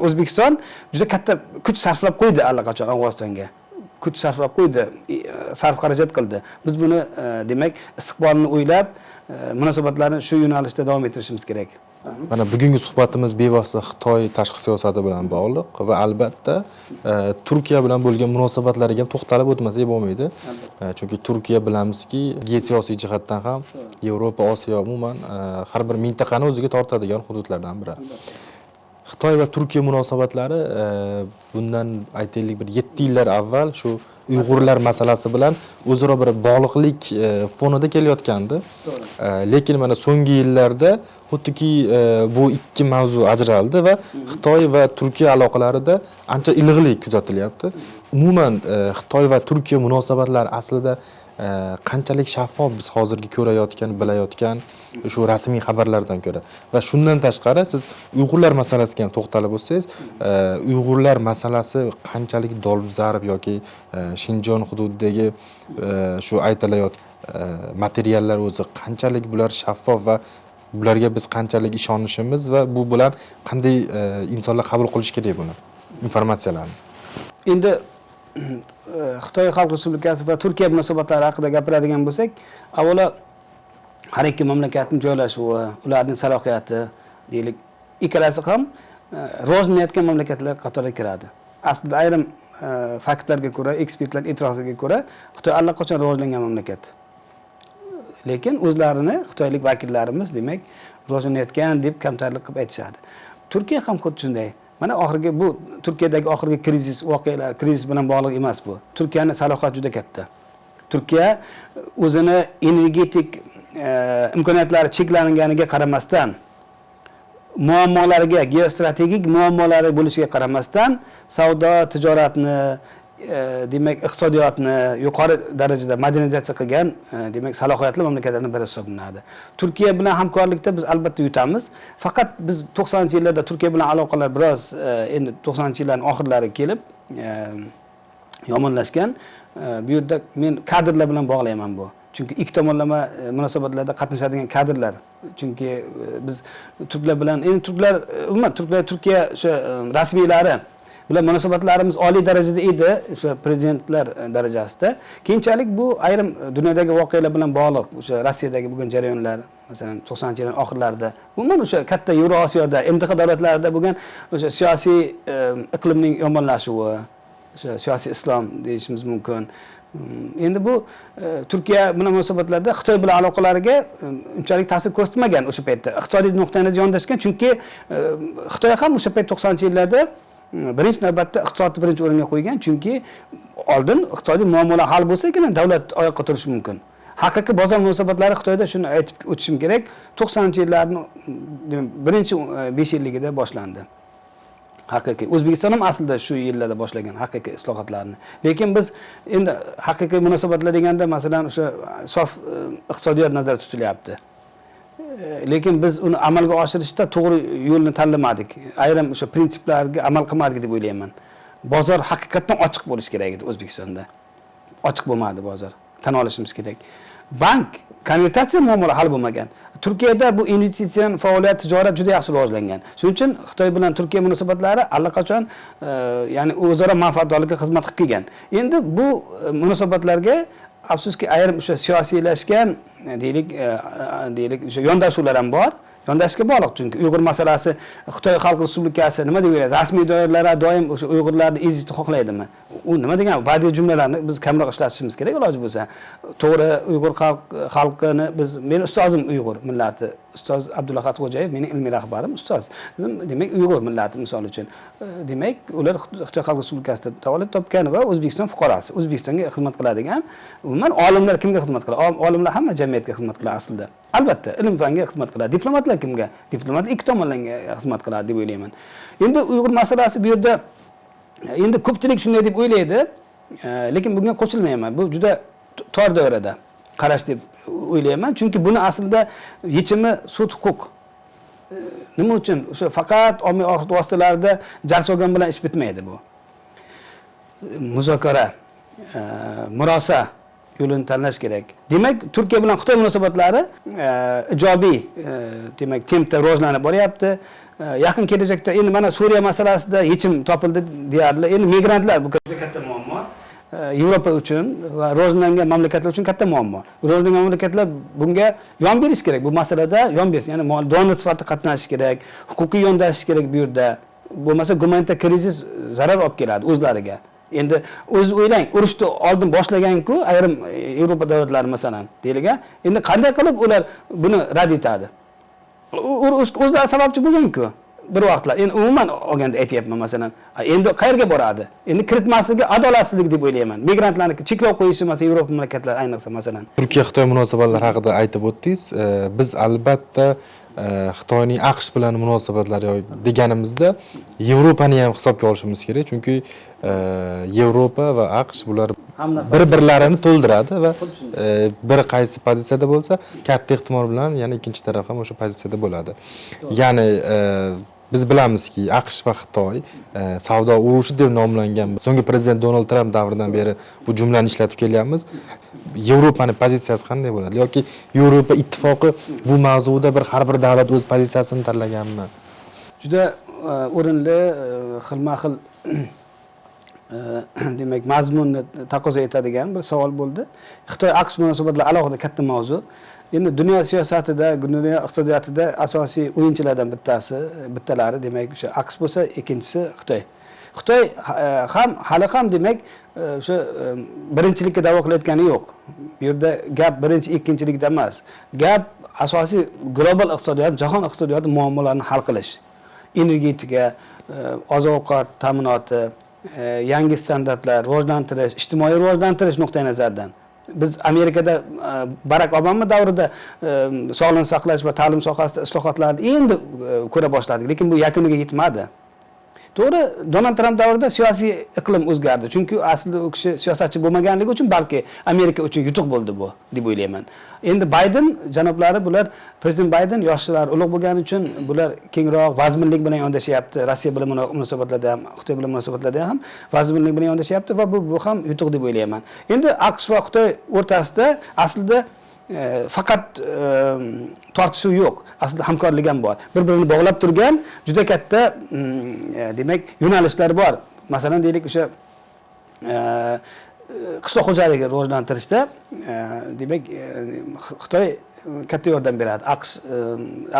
O'zbekiston juda katta kuch sarflab qo'ydi allaqachon Afg'onistonga. Kuch sarflab qo'ydi, sarf xarajat qildi. Biz buni demak istiqbolni o'ylab munosabatlarni shu yo'nalishda davom ettirishimiz kerak. Mana bugungi suhbatimiz bevosita Xitoy tashqi siyosati bilan bog'liq va albatta Turkiya bilan bo'lgan munosabatlarga ham to'xtalib o'tmasak bo'lmaydi. Chunki Turkiya bilamizki, geosiyosiy jihatdan ham Yevropa, Osiyo umuman har bir mintaqani o'ziga tortadigan hududlardan biri. Xitoy va Turkiya munosabatlari bundan aytaylik bir 7 yillar avval shu Uyg'urlar masalasi bilan o'zaro bir bog'liqlik fonida kelayotgandi. Lekin mana so'nggi yillarda xuddiki bu ikki mavzu ajraldi va Xitoy va Turkiya aloqalarida ancha iliqlik kuzatilyapti. Umuman Xitoy va Turkiya munosabatlari aslida qanchalik shaffof biz hozirgi ko'rayotgan, bilayotgan shu rasmiy xabarlardan ko'ra. Va shundan tashqari siz Uyg'urlar masalasiga ham to'xtalib o'tsangiz, Uyg'urlar masalasi qanchalik dolzarb yoki Shinjon hududidagi shu aytilayotgan materiallar o'zi qanchalik bular shaffof va bularga biz qanchalik ishonishimiz va bu bilan qanday insonlar qabul qilish kerak buni informatsiyalarni. Endi Xitoy Xalq Respublikasi va Turkiya munosabatlari haqida gapiradigan bo'lsak, avvalo har ikki mamlakatning joylashuvi, ularning salohiyati, deylik, ikkalasi ham rivojlanayotgan mamlakatlar qatoriga kiradi. Aslida ayrim faktlarga ko'ra, ekspertlar e'tirofiga ko'ra, Xitoy allaqachon rivojlangan mamlakat. Lekin o'zlarini Xitoylik vakillarimiz demak rivojlanayotgan deb kamtarlik qilib aytishadi. Turkiya ham xuddi shunday. Mana oxirgi bu Turkiyadagi oxirgi voqealar krizis bilan bog'liq emas bu. Turkiyaning salohiyati juda katta. Turkiya o'zini energetik imkoniyatlari cheklanganiga qaramasdan, muammolariga, geostrategik muammolari bo'lishiga qaramasdan, savdo, tijoratni, demak iqtisodiyotni yuqori darajada modernizatsiya qilgan, demak salohiyatli mamlakatlardan biri hisoblanadi. Turkiya bilan hamkorlikda biz albatta yutamiz. Faqat biz 90-yillarda Turkiya bilan aloqalar biroz endi 90-yillarning oxirlariga kelib yomonlashgan. Bu yerda men kadrlar bilan bog'layman bu. Chunki ikki tomonlama munosabatlarda qatnashadigan kadrlar. Chunki biz turklar bilan umuman Turkiya o'sha rasmiylari bilan munosabatlarimiz oliy darajada edi, o'sha prezidentlar darajasida. Keyinchalik bu ayrim dunyodagi voqealar bilan bog'liq, o'sha Rossiyadagi bo'lgan jarayonlar, masalan 90-yillar oxirlarida, umuman o'sha katta Yevrosiyoda, MDH davlatlarida bo'lgan o'sha siyosiy iqlimning yomonlashuvi, o'sha siyosiy islom deyishimiz mumkin. Endi bu Turkiya bilan munosabatlarda Xitoy bilan aloqalariga unchalik ta'sir ko'rsatmagan o'sha paytda. Iqtisodiy nuqtai nazar yondashgan, chunki Xitoy ham o'sha payt 90-yillarda birinchi navbatda iqtisodni birinchi o'ringa qo'ygan, chunki oldin iqtisodiy muammolar hal bo'lsagina davlat oyoqqa turishi mumkin. haqiqiy bozor munosabatlari Xitoyda shuni aytib o'tishim kerak. 90-yillarning birinchi 5 yilligida boshlandi. Haqiqiy O'zbekiston ham aslida shu yillarda boshlagan haqiqiy islohotlarni. Lekin biz endi haqiqiy munosabatlar deganda masalan o'sha sof iqtisodiyot nazarda tutilyapti. Lekin biz uni amalga oshirishda to'g'ri yo'lni tanlamadik. Ayrim o'sha prinsiplarga amal qilmadik deb o'ylayman. Bozor haqiqatan ochiq bo'lishi kerak edi O'zbekistonda. Ochiq bo'lmadi bozor. Tan olishimiz kerak. Bank konvertatsiya muammolari hal bo'lmagan. Turkiyada bu investitsion faoliyat, tijorat juda yaxshi rivojlangan. Shuning uchun Xitoy bilan Turkiya munosabatlari allaqachon ya'ni o'zaro manfaatdorlikka xizmat qilib kelgan. Endi bu munosabatlarga afsuski ayrim o'sha siyosiylashgan deylik o'sha yondashuvlar ham bor. Yondashishga bog'liq chunki Uyg'ur masalasi Xitoy Xalq Respublikasi nima deb o'ylaydi? Rasmiy doiralar doim o'sha Uyg'urlarni ezishni xohlaydimi? U nima degan badiiy jumlalarni biz kamroq ishlatishimiz kerak iloji bo'lsa. To'g'ri, Uyg'ur xalqini biz meni ustozim Uyg'ur millati, ustoz Abdulahad Xo'jayev mening ilmiy rahbarim ustoz. Demak Uyg'ur millati misol uchun. Demak ular Xitoy Xalq Respublikasida tavallud topgan va O'zbekiston fuqarosi, O'zbekistonga xizmat qiladigan. Umuman olimlar kimga xizmat qiladi? Olimlar hamma jamiyatga xizmat qiladi aslida. Albatta, ilm fanga xizmat qiladi. Diplomatlar kimga? Diplomatlar ikki tomonlarga xizmat qiladi deb o'ylayman. Endi Uyg'ur masalasi bu yerda endi ko'pchilik shunday deb o'ylaydi, lekin bunga qo'shilmayman. Bu juda tor doirada qarash deb o'ylayman, chunki buni aslida yechimi sud huquq. Nima uchun? O'sha faqat ommaviy axborot vositalarida jalsa olgan bilan ish bitmaydi bu. Muzokara, murosa yo'lini tanlash kerak. Demak, Turkiya bilan Xitoy munosabatlari ijobiy, demak, tempda rivojlanib boryapti. Yaqin kelajakda endi mana Suriya masalasida yechim topildi deyarli. Endi migrantlar bu katta muammo. Yevropa uchun va rivojlangan mamlakatlar uchun katta muammo. Rivojlangan mamlakatlar bunga yon berish kerak. Bu masalada yon berish, ya'ni donor sifatida qatnashish kerak, huquqiy yondashish kerak bu yerda. Bo'lmasa gumanitar krizis zarar olib keladi o'zlariga. Endi o'zi o'ylang, urushni oldin boshlagan-ku ayrim Yevropa davlatlari masalan deyilgan. Endi qanday qilib ular buni rad etadi? Urush o'zlari sababchi bo'lgan-ku. Bir vaqtlar. Endi umuman olganda aytayapman masalan. Endi qayerga boradi? Endi kiritmasligi adolatsizlik deb o'ylayman. Migrantlarni cheklov qo'yishi masalan Yevropa mamlakatlari ayniqsa masalan. Turkiya-Xitoy munosabatlari haqida aytib o'tdingiz. Biz albatta Xitoyning AQSh bilan munosabatlari deganimizda Yevropani ham hisobga olishimiz kerak, chunki Yevropa va AQSh bular bir-birlarini to'ldiradi va bir qaysi pozitsiyada bo'lsa, katta ehtimol bilan yana ikkinchi taraf ham o'sha pozitsiyada bo'ladi. Ya'ni biz bilamizki, AQSh va Xitoy savdo urushi deb nomlangan so'nggi prezident Donald Tramp davridan beri bu jumlani ishlatib kelyapmiz. Yevropaning pozitsiyasi qanday bo'ladi yoki Yevropa ittifoqi bu mavzuda har bir davlat o'z pozitsiyasini tanlaganmi? Juda o'rinli, xilma-xil demak mazmunni taqozo etadigan bir savol bo'ldi. Xitoy AQSh munosabatlari alohida katta mavzu. Endi dunyo siyosatida, dunyo iqtisodiyotida asosiy o'yinchilardan bittalari demak o'sha AQSh bo'lsa, ikkinchisi Xitoy. Xitoy hali ham demak o'sha birinchilikka da'vo qilayotgani yo'q. Bu yerda gap birinchi, ikkinchilikda emas. Gap asosiy global iqtisodiyot, jahon iqtisodiyoti muammolarini hal qilish. Energetika, oziq-ovqat ta'minoti, yangi standartlar, rivojlantirish, ijtimoiy rivojlantirish nuqtai nazaridan. Biz Amerikada Barack Obama davrida sog'liqni saqlash va ta'lim sohasida islohotlarni endi ko'ra boshladik, lekin bu yakuniga yetmadi. To'g'ri, Donald Tramp davrida siyosiy iqlim o'zgardi. Chunki aslida u kishi siyosatchi bo'lmaganligi uchun balki Amerika uchun yutuq bo'ldi bu deb o'ylayman. Endi Bayden janoblari bular prezident Bayden yoshlar ulug' bo'lgani uchun bular kengroq vazminlik bilan yondashyapti. Rossiya bilan munosabatlarda ham, Xitoy bilan munosabatlarda ham vazminlik bilan yondashyapti va bu ham yutuq deb o'ylayman. Endi AQSh va Xitoy o'rtasida aslida faqat tortishuv yo'q, aslida hamkorlik ham bor. Bir-birini bog'lab turgan juda katta demak yo'nalishlar bor. Masalan, deylik o'sha qishloq xo'jaligi rivojlantirishda demak Xitoy katta yordam beradi.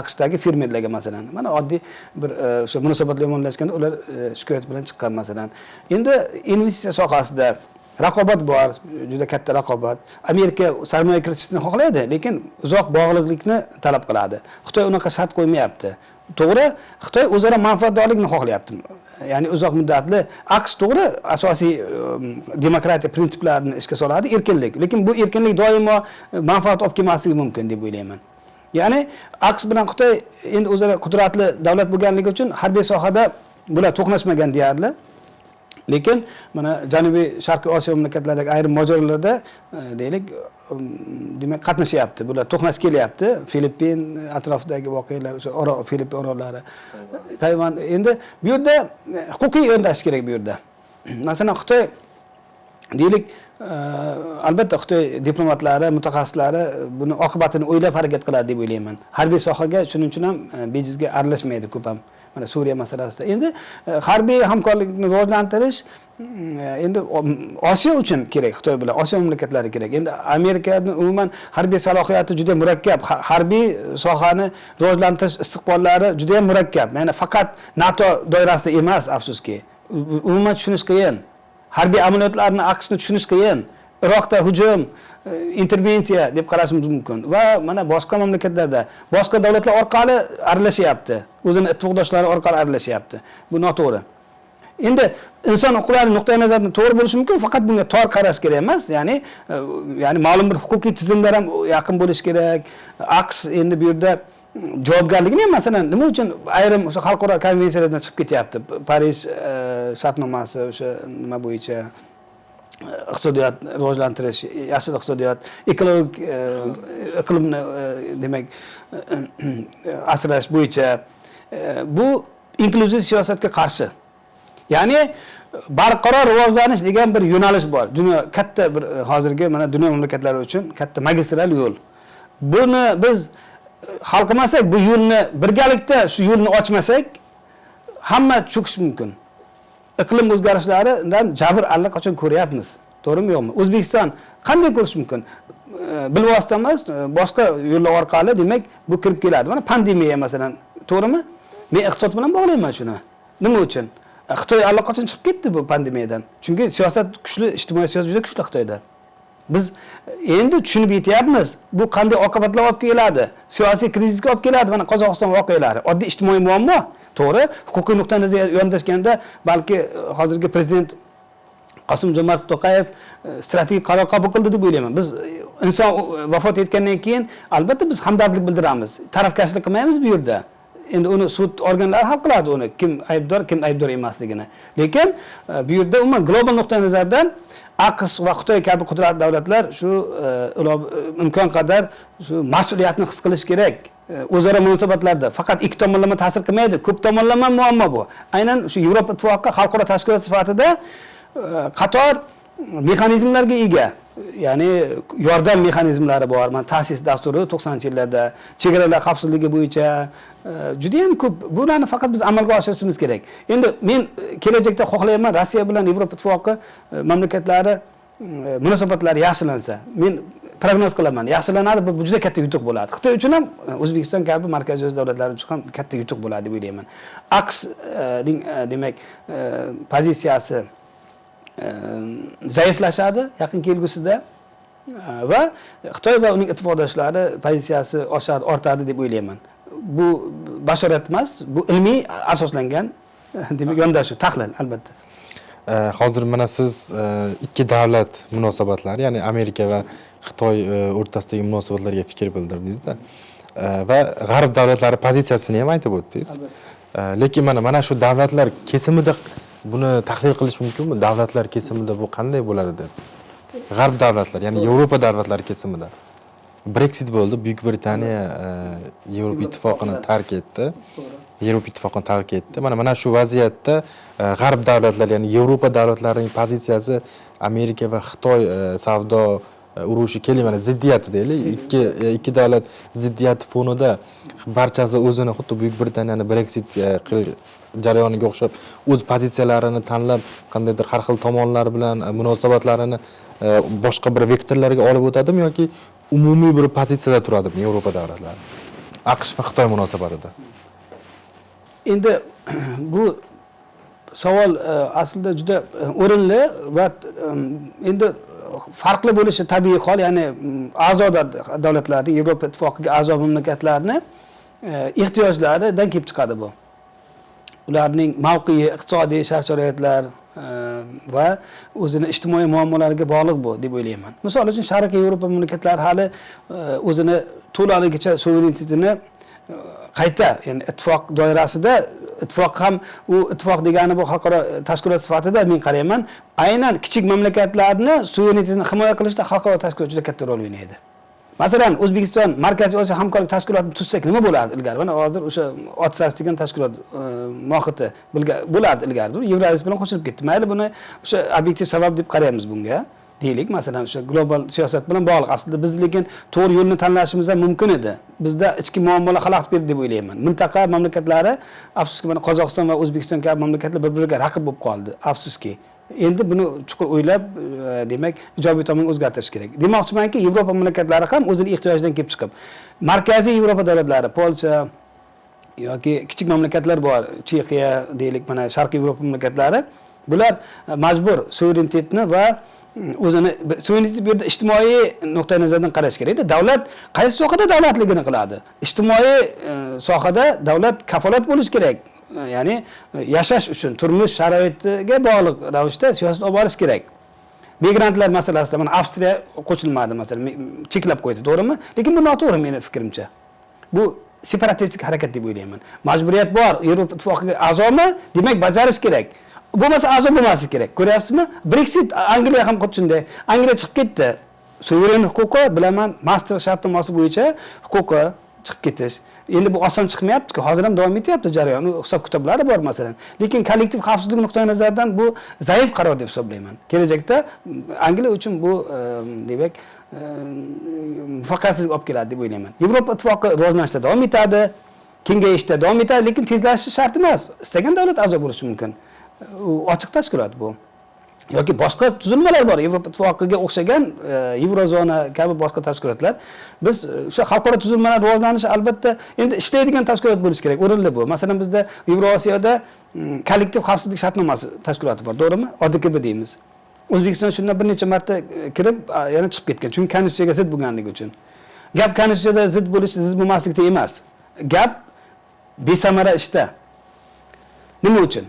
AQShdagi fermerlarga masalan. Mana oddiy bir o'sha munosabatlar yomonlashganda ular shikoyat bilan chiqqan masalan. Endi investitsiya sohasida raqobat bor, juda katta raqobat. Amerika sarmoya kiritishni xohlaydi, lekin uzoq bog'liqlikni talab qiladi. Xitoy unaqa shart qo'ymayapti. to'g'ri, Xitoy o'zaro manfaatdorlikni xohlayapti. Ya'ni uzoq muddatli AQSh to'g'ri asosiy demokratiya prinsiplarini ishga soladi, erkinlik. Lekin bu erkinlik doimo manfaat olib kelmasligi mumkin deb o'ylayman. Ya'ni AQSh bilan Xitoy endi o'zaro qudratli davlat bo'lganligi uchun harbiy sohada bular to'qnashmagan deyarli. Lekin mana Janubiy Sharqiy Osiyo mamlakatlaridagi ayrim mojarolarda deylik, demak qatnashyapti. Bular to'qnash kelyapti. Filippin atrofidagi voqealar, o'sha Filippin orollari, Tayvan. Endi bu yerda huquqiy yondashish kerak bu yerda. Masalan, Xitoy deylik, albatta Xitoy diplomatlari, mutaxassislari buni oqibatini o'ylab harakat qiladi deb o'ylayman. Harbiy sohaga shuning uchun ham bejizga aralashmaydi ko'p ham. Mana Suriya masalasida. Endi harbiy hamkorlikni rivojlantirish endi Osiyo uchun kerak, Xitoy bilan Osiyo mamlakatlari kerak. Endi Amerikaning umuman harbiy salohiyati juda murakkab, harbiy sohani rivojlantirish istiqbollari juda ham murakkab. Ya'ni faqat NATO doirasida emas, afsuski. Umuman tushunish qiyin. Harbiy amaliyotlarni AQShni tushunish qiyin. Iroqda hujum, intervensiya deb qarashimiz mumkin va mana boshqa mamlakatlarda boshqa davlatlar orqali aralashyapti. O'zini ittifoqdoshlari orqali aralashyapti. Bu noto'g'ri. Endi inson huquqlari nuqtai nazaridan to'g'ri bo'lishi mumkin, faqat bunga tor qarash kerak emas. Ya'ni ma'lum bir huquqiy tizimlar ham yaqin bo'lish kerak. AQSh endi bu yerda javobgarligini ham masalan nima uchun ayrim o'sha xalqaro konvensiyalardan chiqib ketyapti? Parij shartnomasi o'sha nima bo'yicha iqtisodiyot rivojlantirish, yashil iqtisodiyot, ekologik iqlimni demak asrash bo'yicha bu inklyuziv siyosatga qarshi. Ya'ni barqaror rivojlanish degan bir yo'nalish bor. Dunyo katta bir hozirgi mana dunyo mamlakatlari uchun katta magistral yo'l. Buni biz hal qilmasak, bu yo'lni birgalikda shu yo'lni ochmasak, hamma cho'kish mumkin. Iqlim o'zgarishlaridan jabr allaqachon ko'ryapmiz. To'g'rimi, yo'qmi? O'zbekiston qanday ko'rish mumkin? Bilvosita emas, boshqa yo'llar orqali demak bu kirib keladi. Mana pandemiya masalan, to'g'rimi? Men iqtisod bilan bog'layman shuni. Nima uchun? Xitoy allaqachon chiqib ketdi bu pandemiyadan. Chunki siyosat kuchli, ijtimoiy siyosat juda kuchli Xitoyda. Biz endi tushunib yetyapmiz. Bu qanday oqibatlar olib keladi? Siyosiy krizisga olib keladi. Mana Qozog'iston voqealari, oddiy ijtimoiy muammo. To'g'ri, huquqiy nuqtai nazardan yondashganda balki hozirgi prezident Qosim-Jomart To'qayev strategik qaror qabul qildi deb o'ylayman. Biz inson vafot etgandan keyin albatta biz hamdardlik bildiramiz. Tarafkashlik qilmaymiz bu yerda. Endi uni sud organlari hal qiladi uni, kim aybdor, kim aybdor emasligini. Lekin bu yerda umuman global nuqtai nazardan AQSh va Xitoy kabi qudratli davlatlar shu imkon qadar shu mas'uliyatni his qilish kerak. O'zaro munosabatlarda faqat ikki tomonlama ta'sir qilmaydi, ko'p tomonlama muammo bu. Aynan shu Yevropa ittifoqi xalqaro tashkilot sifatida qator mexanizmlarga ega. Ya'ni yordam mexanizmlari bor. Mana ta'sis dasturi 90-yillarda chegaralar xavfsizligi bo'yicha juda ham ko'p. Bularni faqat biz amalga oshirishimiz kerak. Endi men kelajakda xohlayman Rossiya bilan Yevropa ittifoqi mamlakatlari munosabatlari yaxshilansa. Men prognoz qilaman, yaxshilanadi, bu juda katta yutuq bo'ladi. Xitoy uchun ham, O'zbekiston kabi markaziy davlatlar uchun ham katta yutuq bo'ladi deb o'ylayman. AQShning demak pozitsiyasi zaiflashadi yaqin kelgusida va Xitoy va uning ittifoqdoshlari pozitsiyasi oshadi, ortadi deb o'ylayman. Bu bashorat emas, bu ilmiy asoslangan demak yondashuv, tahlil albatta. Hozir mana siz ikki davlat munosabatlari, ya'ni Amerika va Xitoy o'rtasidagi munosabatlarga fikr bildirdingiz-da. Va g'arb davlatlari pozitsiyasini ham aytib o'tdingiz. Lekin mana shu davlatlar kesimida buni tahlil qilish mumkinmi? Davlatlar kesimida bu qanday bo'ladi deb. G'arb davlatlar, ya'ni Yevropa davlatlari kesimida. Brexit bo'ldi, Buyuk Britaniya Yevropa ittifoqini tark etdi. Yevropa ittifoqini tark etdi. Mana shu vaziyatda g'arb davlatlari, ya'ni Yevropa davlatlarining pozitsiyasi Amerika va Xitoy savdo urushi mana ziddiyati deylik, ikki davlat ziddiyati fonida barchasi o'zini xuddi Buyuk Britaniyani Brexit jarayoniga o'xshab o'z pozitsiyalarini tanlab, qandaydir har xil tomonlar bilan munosabatlarini boshqa bir vektorlarga olib o'tadimi yoki umumiy bir pozitsiyada turadimi Yevropa davlatlari AQSh va Xitoy munosabatida? Endi bu savol aslida juda o'rinli va endi farqli bo'lishi tabiiy hol, ya'ni a'zo davlatlarni, Yevropa ittifoqiga a'zo mamlakatlarni ehtiyojlaridan kelib chiqadi bu. Ularning mavqei, iqtisodiy shart-sharoitlar va o'zini ijtimoiy muammolariga bog'liq bu deb o'ylayman. Misol uchun Sharqiy Yevropa mamlakatlari hali o'zini to'laligicha suverenitetini qayta, ya'ni ittifoq doirasida, ittifoq ham u ittifoq degani bu xalqaro tashkilot sifatida men qarayman, aynan kichik mamlakatlarni suverenitetini himoya qilishda xalqaro tashkilot juda katta rol o'ynaydi. Masalan, O'zbekiston Markaziy Osiyo hamkorlik tashkilotini tuzsak nima bo'lardi ilgari? Mana hozir o'sha OTSAS degan tashkilot mohiyati bo'lardi ilgari. Yevroazis bilan qo'shilib ketdi. Mayli, buni o'sha obyektiv sabab deb qaraymiz bunga. Deylik, masalan, o'sha global siyosat bilan bog'liq. Aslida biz lekin to'g'ri yo'lni tanlashimiz ham mumkin edi. Bizda ichki muammolar xalaqit berdi deb o'ylayman. Mintaqa mamlakatlari, afsuski, mana Qozog'iston va O'zbekiston kabi mamlakatlar bir-biriga raqib bo'lib qoldi, afsuski. Endi buni chuqur o'ylab, demak, ijobiy tomonga o'zgartirish kerak. Demoqchimanki, Yevropa mamlakatlari ham o'zining ehtiyojidan kelib chiqib, Markaziy Yevropa davlatlari, Polsha yoki kichik mamlakatlar bor, Chexiya deylik, mana Sharqiy Yevropa mamlakatlari, bular majbur suverenitetni va o'zini suverenitet bu yerda ijtimoiy nuqtai nazardan qarash kerak. Davlat qaysi sohada davlatligini qiladi? Ijtimoiy sohada davlat kafolat bo'lish kerak. Ya'ni yashash uchun turmush sharoitiga bog'liq ravishda siyosat olib borish kerak. Migrantlar masalasida mana Avstriya qo'shilmadi, masalan, cheklab qo'ydi, to'g'rimi? Lekin bu noto'g'ri meni fikrimcha. Bu separatistik harakat deb o'ylayman. Majburiyat bor, Yevropa ittifoqiga a'zomi, demak bajarish kerak. Bo'lmasa a'zo bo'lmasligi kerak. Ko'ryapsizmi? Brexit, Angliya ham xuddi shunday. Angliya chiqib ketdi. Suveren huquqi, bilaman, Maastricht shartnomasi bo'yicha huquqi chiqib ketish. Endi bu oson chiqmayapti-ku, hozir ham davom etyapti jarayon, hisob kitoblari bor masalan. Lekin kollektiv xavfsizlik nuqtai nazaridan bu zaif qaror deb hisoblayman. Kelajakda Angliya uchun bu demak muvaffaqiyatsizlik olib keladi deb o'ylayman. Yevropa ittifoqi rivojlanishda davom etadi, kengayishda davom etadi, lekin tezlashishi shart emas. Istagan davlat a'zo bo'lishi mumkin. Ochiq tashkilot bu. Yoki boshqa tuzilmalar bor, Yevropa ittifoqiga o'xshagan Yevrozona kabi boshqa tashkilotlar. Biz o'sha xalqaro tuzilmalar rivojlanishi albatta endi ishlaydigan tashkilot bo'lishi kerak, o'rinli bu. Masalan, bizda Yevrosiyoda kollektiv xavfsizlik shartnomasi tashkiloti bor, to'g'rimi? ODKB deymiz. O'zbekiston shundan bir necha marta kirib, yana chiqib ketgan, chunki konstitutsiyaga zid bo'lganligi uchun. Gap konstitutsiyada zid bo'lish, zid bo'lmaslikda emas. Gap besamara ishda. Nima uchun?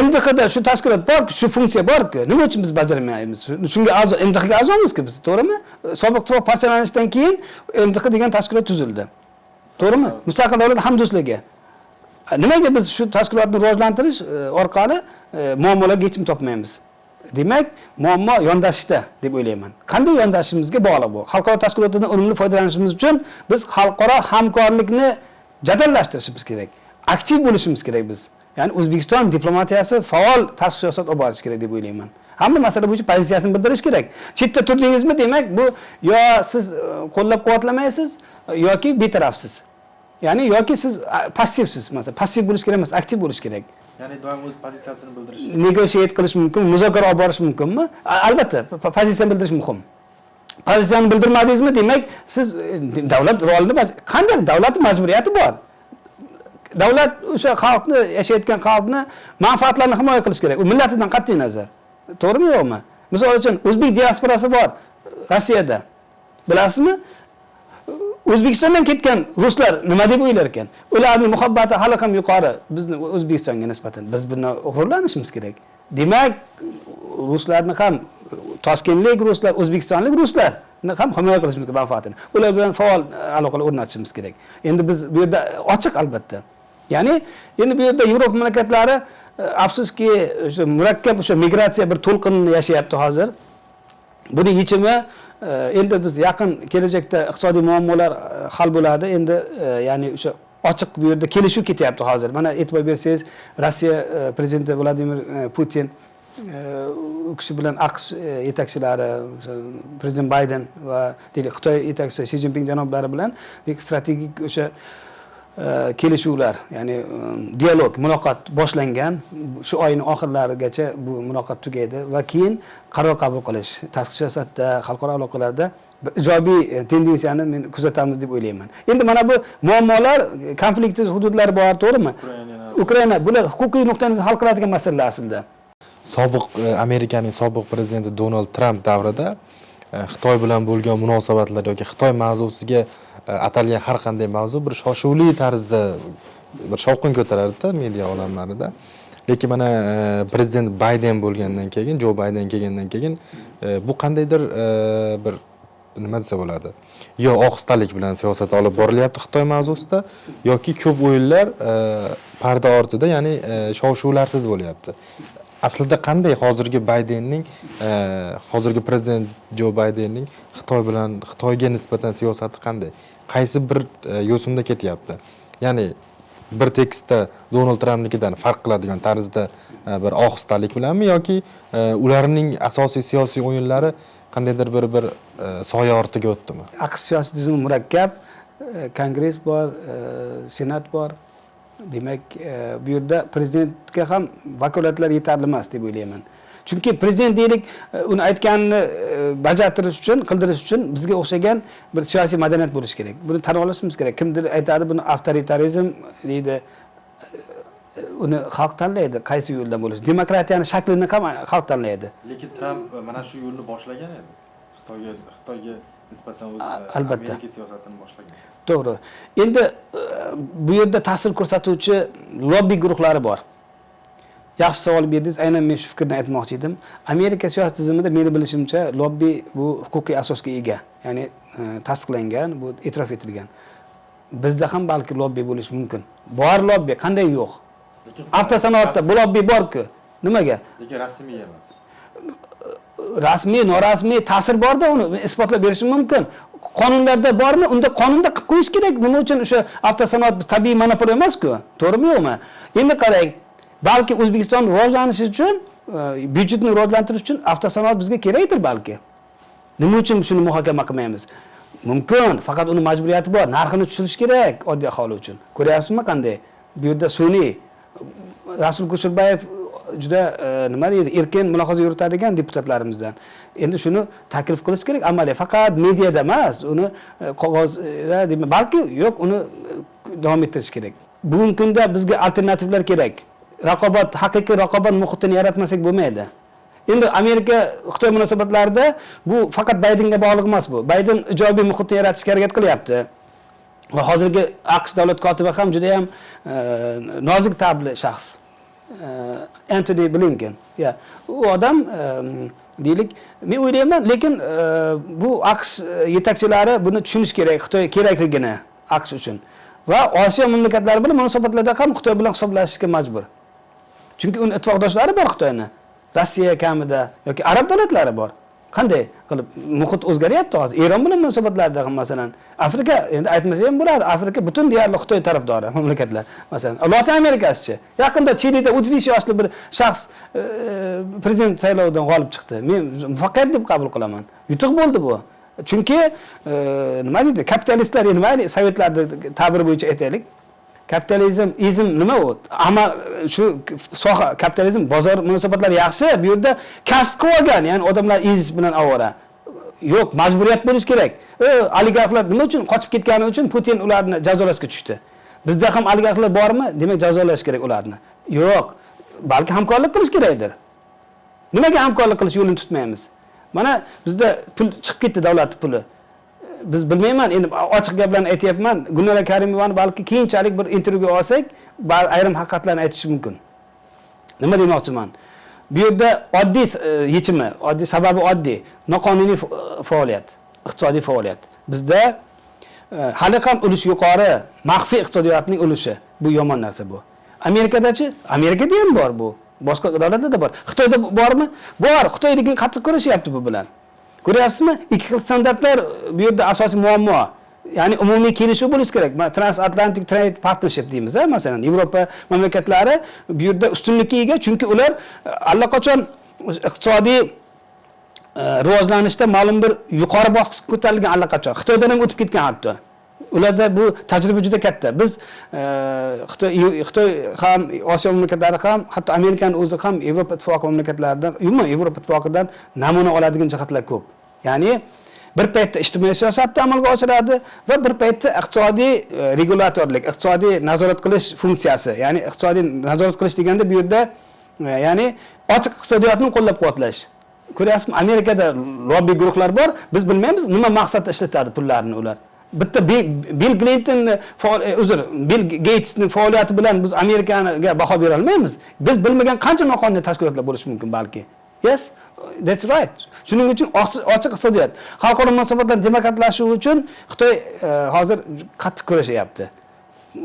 MDHda shu tashkilot bor-ku, shu funksiya bor-ku, nima uchun biz bajarmaymiz? Shunga a'zo, MDHga a'zomizku biz, to'g'rimi? Sobiq ittifoq parchalanishidan keyin MDH degan tashkilot tuzildi. To'g'rimi? Mustaqil davlat hamdo'stligi. Nimaga biz shu tashkilotni rivojlantirish orqali muammolarga yechim topmaymiz? Demak, muammo yondashishda deb o'ylayman. Qanday yondashishimizga bog'liq bu. Xalqaro tashkilotlardan unumli foydalanishimiz uchun biz xalqaro hamkorlikni jadallashtirishimiz kerak. Aktiv bo'lishimiz kerak biz. Ya'ni O'zbekiston diplomatiyasi faol tashqi siyosat olib borish kerak deb o'ylayman. Hamma masala bo'yicha pozitsiyasini bildirish kerak. Chetda turdingizmi, demak bu yo siz qo'llab-quvvatlamaysiz yoki betarafsiz. Ya'ni yoki siz passivsiz, masalan, passiv bo'lish kerak emas, aktiv bo'lish kerak. Ya'ni doim o'z pozitsiyasini bildirish. Negotiate qilish mumkin, muzokara olib borish mumkinmi? Albatta, pozitsiyani bildirish muhim. Pozitsiyani bildirmadingizmi, demak siz davlat rolini qanday davlat majburiyati bor. Davlat o'sha xalqni, yashayotgan xalqni manfaatlarini himoya qilish kerak. U millatidan qat'iy nazar. To'g'rimi, yo'qmi? Misol uchun o'zbek diasporasi bor Rossiyada. Bilasizmi? O'zbekistondan ketgan ruslar nima deb o'ylar ekan? Ularning muhabbati hali ham yuqori bizni O'zbekistonga nisbatan. Biz bundan g'ururlanishimiz kerak. Demak, ruslarni ham toshkentlik ruslar, o'zbekistonlik ruslarni ham himoya qilishimiz kerak manfaatini. Ular bilan faol aloqalar o'rnatishimiz kerak. Endi biz bu yerda ochiq albatta. Ya'ni endi bu yerda Yevropa mamlakatlari afsuski o'sha murakkab o'sha migratsiya bir to'lqinini yashayapti hozir. Buni yechimi endi biz yaqin kelajakda iqtisodiy muammolar hal bo'ladi. Endi ya'ni o'sha ochiq bu yerda kelishuv ketyapti hozir. Mana e'tibor bersangiz, Rossiya prezidenti Vladimir Putin u kishi bilan AQSh yetakchilari, prezident Bayden va Xitoy yetakchisi Shi Jinping janoblari bilan strategik o'sha kelishuvlar, ya'ni dialog, muloqot boshlangan. Shu oyning oxirlarigacha bu muloqot tugaydi va keyin qaror qabul qilish, tashqi siyosatda, xalqaro aloqalarda ijobiy tendensiyani men kuzatamiz deb o'ylayman. Endi mana bu muammolar, konfliktsiz hududlar bor, to'g'rimi? Ukraina bular huquqiy nuqtai nazardan hal qiladigan masalalar aslida. Sobiq Amerikaning sobiq prezidenti Donald Tramp davrida Xitoy bilan bo'lgan munosabatlar yoki Xitoy mavzusiga atalgan har qanday mavzu bir shoshuvli tarzda bir shovqin ko'taradi-da media olamlarida. Lekin mana prezident Bayden bo'lgandan keyin, Jo Bayden kelgandan keyin bu qandaydir bir nima desa bo'ladi? Yo ohistalik bilan siyosat olib borilyapti Xitoy mavzusida yoki ko'p o'yinlar parda ortida, ya'ni shov-shuvlarsiz bo'lyapti. Aslida qanday hozirgi Baydenning hozirgi prezident Jo Baydenning Xitoyga nisbatan siyosati qanday? Qaysi bir yo'sinda ketyapti? Ya'ni bir tekstda Donald Trampnikidan farq qiladigan tarzda bir ohistalik bilanmi yoki ularning asosiy siyosiy o'yinlari qandaydir bir soya ortiga o'tdimi? AQSh siyosiy tizimi murakkab, kongress bor, senat bor. Demak, bu yerda prezidentga ham vakolatlar yetarli emas deb o'ylayman. Chunki prezident deylik, uni aytganini bajartirish uchun, qildirish uchun bizga o'xshagan bir siyosiy madaniyat bo'lishi kerak. Buni tan olishimiz kerak. Kimdir aytadi, buni avtoritarizm deydi. Uni xalq tanlaydi, qaysi yo'ldan bo'lishi. Demokratiyani shaklini ham xalq tanlaydi. Lekin Tramp mana shu yo'lni boshlagan edi. Xitoyga nisbatan o'z albatta Amerika siyosatini boshlagan. To'g'ri. Endi bu yerda ta'sir ko'rsatuvchi lobbi guruhlari bor. Yaxshi savol berdingiz. Aynan men shu fikrni aytmoqchi edim. Amerika siyosiy tizimida meni bilishimcha lobbi bu huquqiy asosga ega. Ya'ni tasdiqlangan, bu e'tirof etilgan. Bizda ham balki lobbi bo'lishi mumkin. Bor lobbi, qanday yo'q? Avtosanoatda bu lobbi bor-ku. Nimaga? Lekin rasmiy emas. Rasmiy, norasmiy ta'sir bor-da, uni isbotlab berishim mumkin. Qonunlarda bormi? Unda qonunda qilib qo'yish kerak. Nima uchun o'sha avtosanoat tabiiy monopoliya emas-ku? To'g'rimi yo'qmi? Endi qarang, balki O'zbekiston rivojlanishi uchun, byudjetni rivojlantirish uchun avtosanoat bizga kerakdir balki. Nima uchun shuni muhokama qilmaymiz? Mumkin, faqat uni majburiyati bor. Narxini tushirish kerak oddiy aholi uchun. Ko'ryapsizmi qanday? Bu yerda sun'iy Rasul Kusherbayev juda nima deydi, erkin mulohaza yuritadigan deputatlarimizdan. Endi shuni taklif qilish kerak amaliy, faqat mediada emas, uni qog'ozda deyman, balki yo'q, uni davom ettirish kerak. Bugungi kunda bizga alternativlar kerak. Raqobat, haqiqiy raqobat muhitini yaratmasak bo'lmaydi. Endi Amerika Xitoy munosabatlarida bu faqat Baydenga bog'liq emas bu. Bayden ijobiy muhitni yaratishga harakat qilyapti. Va hozirgi AQSh davlat kotibi ham juda ham nozik tabli shaxs. Anthony Blinken. Ya, u odam deylik, men o'ylayman, lekin bu AQSh yetakchilari buni tushunish kerak, Xitoy kerakligini AQSh uchun. Va Osiyo mamlakatlari bilan munosabatlarda ham Xitoy bilan hisoblashishga majbur. Chunki uning ittifoqdoshlari bor Xitoyni. Rossiya kamida yoki arab davlatlari bor. Qanday qilib muhit o'zgaryapti hozir? Eron bilan munosabatlarda ham masalan, Afrika endi aytmasa ham bo'ladi. Afrika butun deyarli Xitoy tarafdori mamlakatlar. Masalan, Latin Amerikasichi. Yaqinda Chilida 35 yoshli bir shaxs prezident saylovidan g'olib chiqdi. Men muvaffaqiyat deb qabul qilaman. Yutuq bo'ldi bu. Chunki nima deydi? Kapitalistlar, nima sovetlarning ta'biri bo'yicha aytaylik. Kapitalizm nima u? Amal shu soha kapitalizm, bozor munosabatlari yaxshi, bu yerda kasb qilib olgan, ya'ni odamlar ezish bilan avvora. Yo'q, majburiyat bo'lish kerak. Oligarxlar nima uchun qochib ketgani uchun Putin ularni jazolashga tushdi. Bizda ham oligarxlar bormi? Demak, jazolash kerak ularni. Yo'q, balki hamkorlik qilish kerakdir. Nimaga hamkorlik qilish yo'lini tutmaymiz? Mana bizda pul chiqib ketdi, davlat puli. Biz bilmayman, endi ochiq gaplarni aytayapman. Gulnora Karimovani balki keyinchalik bir intervyu olsak, ayrim haqiqatlarni aytish mumkin. Nima demoqchiman? Bu yerda oddiy yechimi, oddiy sababi oddiy, noqonuniy faoliyat, iqtisodiy faoliyat. Bizda hali ham ulush yuqori, maxfiy iqtisodiyotning ulushi. Bu yomon narsa bu. Amerikadachi? Amerikada ham bor bu. Boshqa davlatlarda bor. Xitoyda bormi? Bor. Xitoy lekin qattiq kurashyapti bu bilan. Ko'ryapsizmi? Ikki xil standartlar bu yerda asosiy muammo. Ya'ni umumiy kelishuv bo'lishi kerak. Transatlantic Trade Partnership deymiz, masalan, Yevropa mamlakatlari bu yerda ustunlikka ega, chunki ular allaqachon iqtisodiy rivojlanishda ma'lum bir yuqori bosqichga ko'tarilgan allaqachon. Xitoydan ham o'tib ketgan hatto. Ularda bu tajriba juda katta. Biz Xitoy ham, Osiyo mamlakatlari ham, hatto Amerikaning o'zi ham Yevropa ittifoqi mamlakatlaridan, umuman Yevropa ittifoqidan namuna oladigan jihatlar ko'p. Ya'ni bir paytda ijtimoiy siyosatni amalga oshiradi va bir paytda iqtisodiy regulatorlik, iqtisodiy nazorat qilish funksiyasi, ya'ni iqtisodiy nazorat qilish deganda bu yerda ya'ni ochiq iqtisodiyotni qo'llab-quvvatlash. Ko'ryapsizmi, Amerikada lobby guruhlar bor, biz bilmaymiz nima maqsadda ishlatadi pullarni ular. Bitta Bill Clinton Bill Gatesning faoliyati bilan biz Amerikaga baho bera olmaymiz. Biz bilmagan qancha noqonuniy tashkilotlar bo'lishi mumkin balki. Yes, that's right. Shuning uchun ochiq iqtisodiyot, xalqaro munosabatlar demokratlashuvi uchun Xitoy hozir qattiq kurashyapti.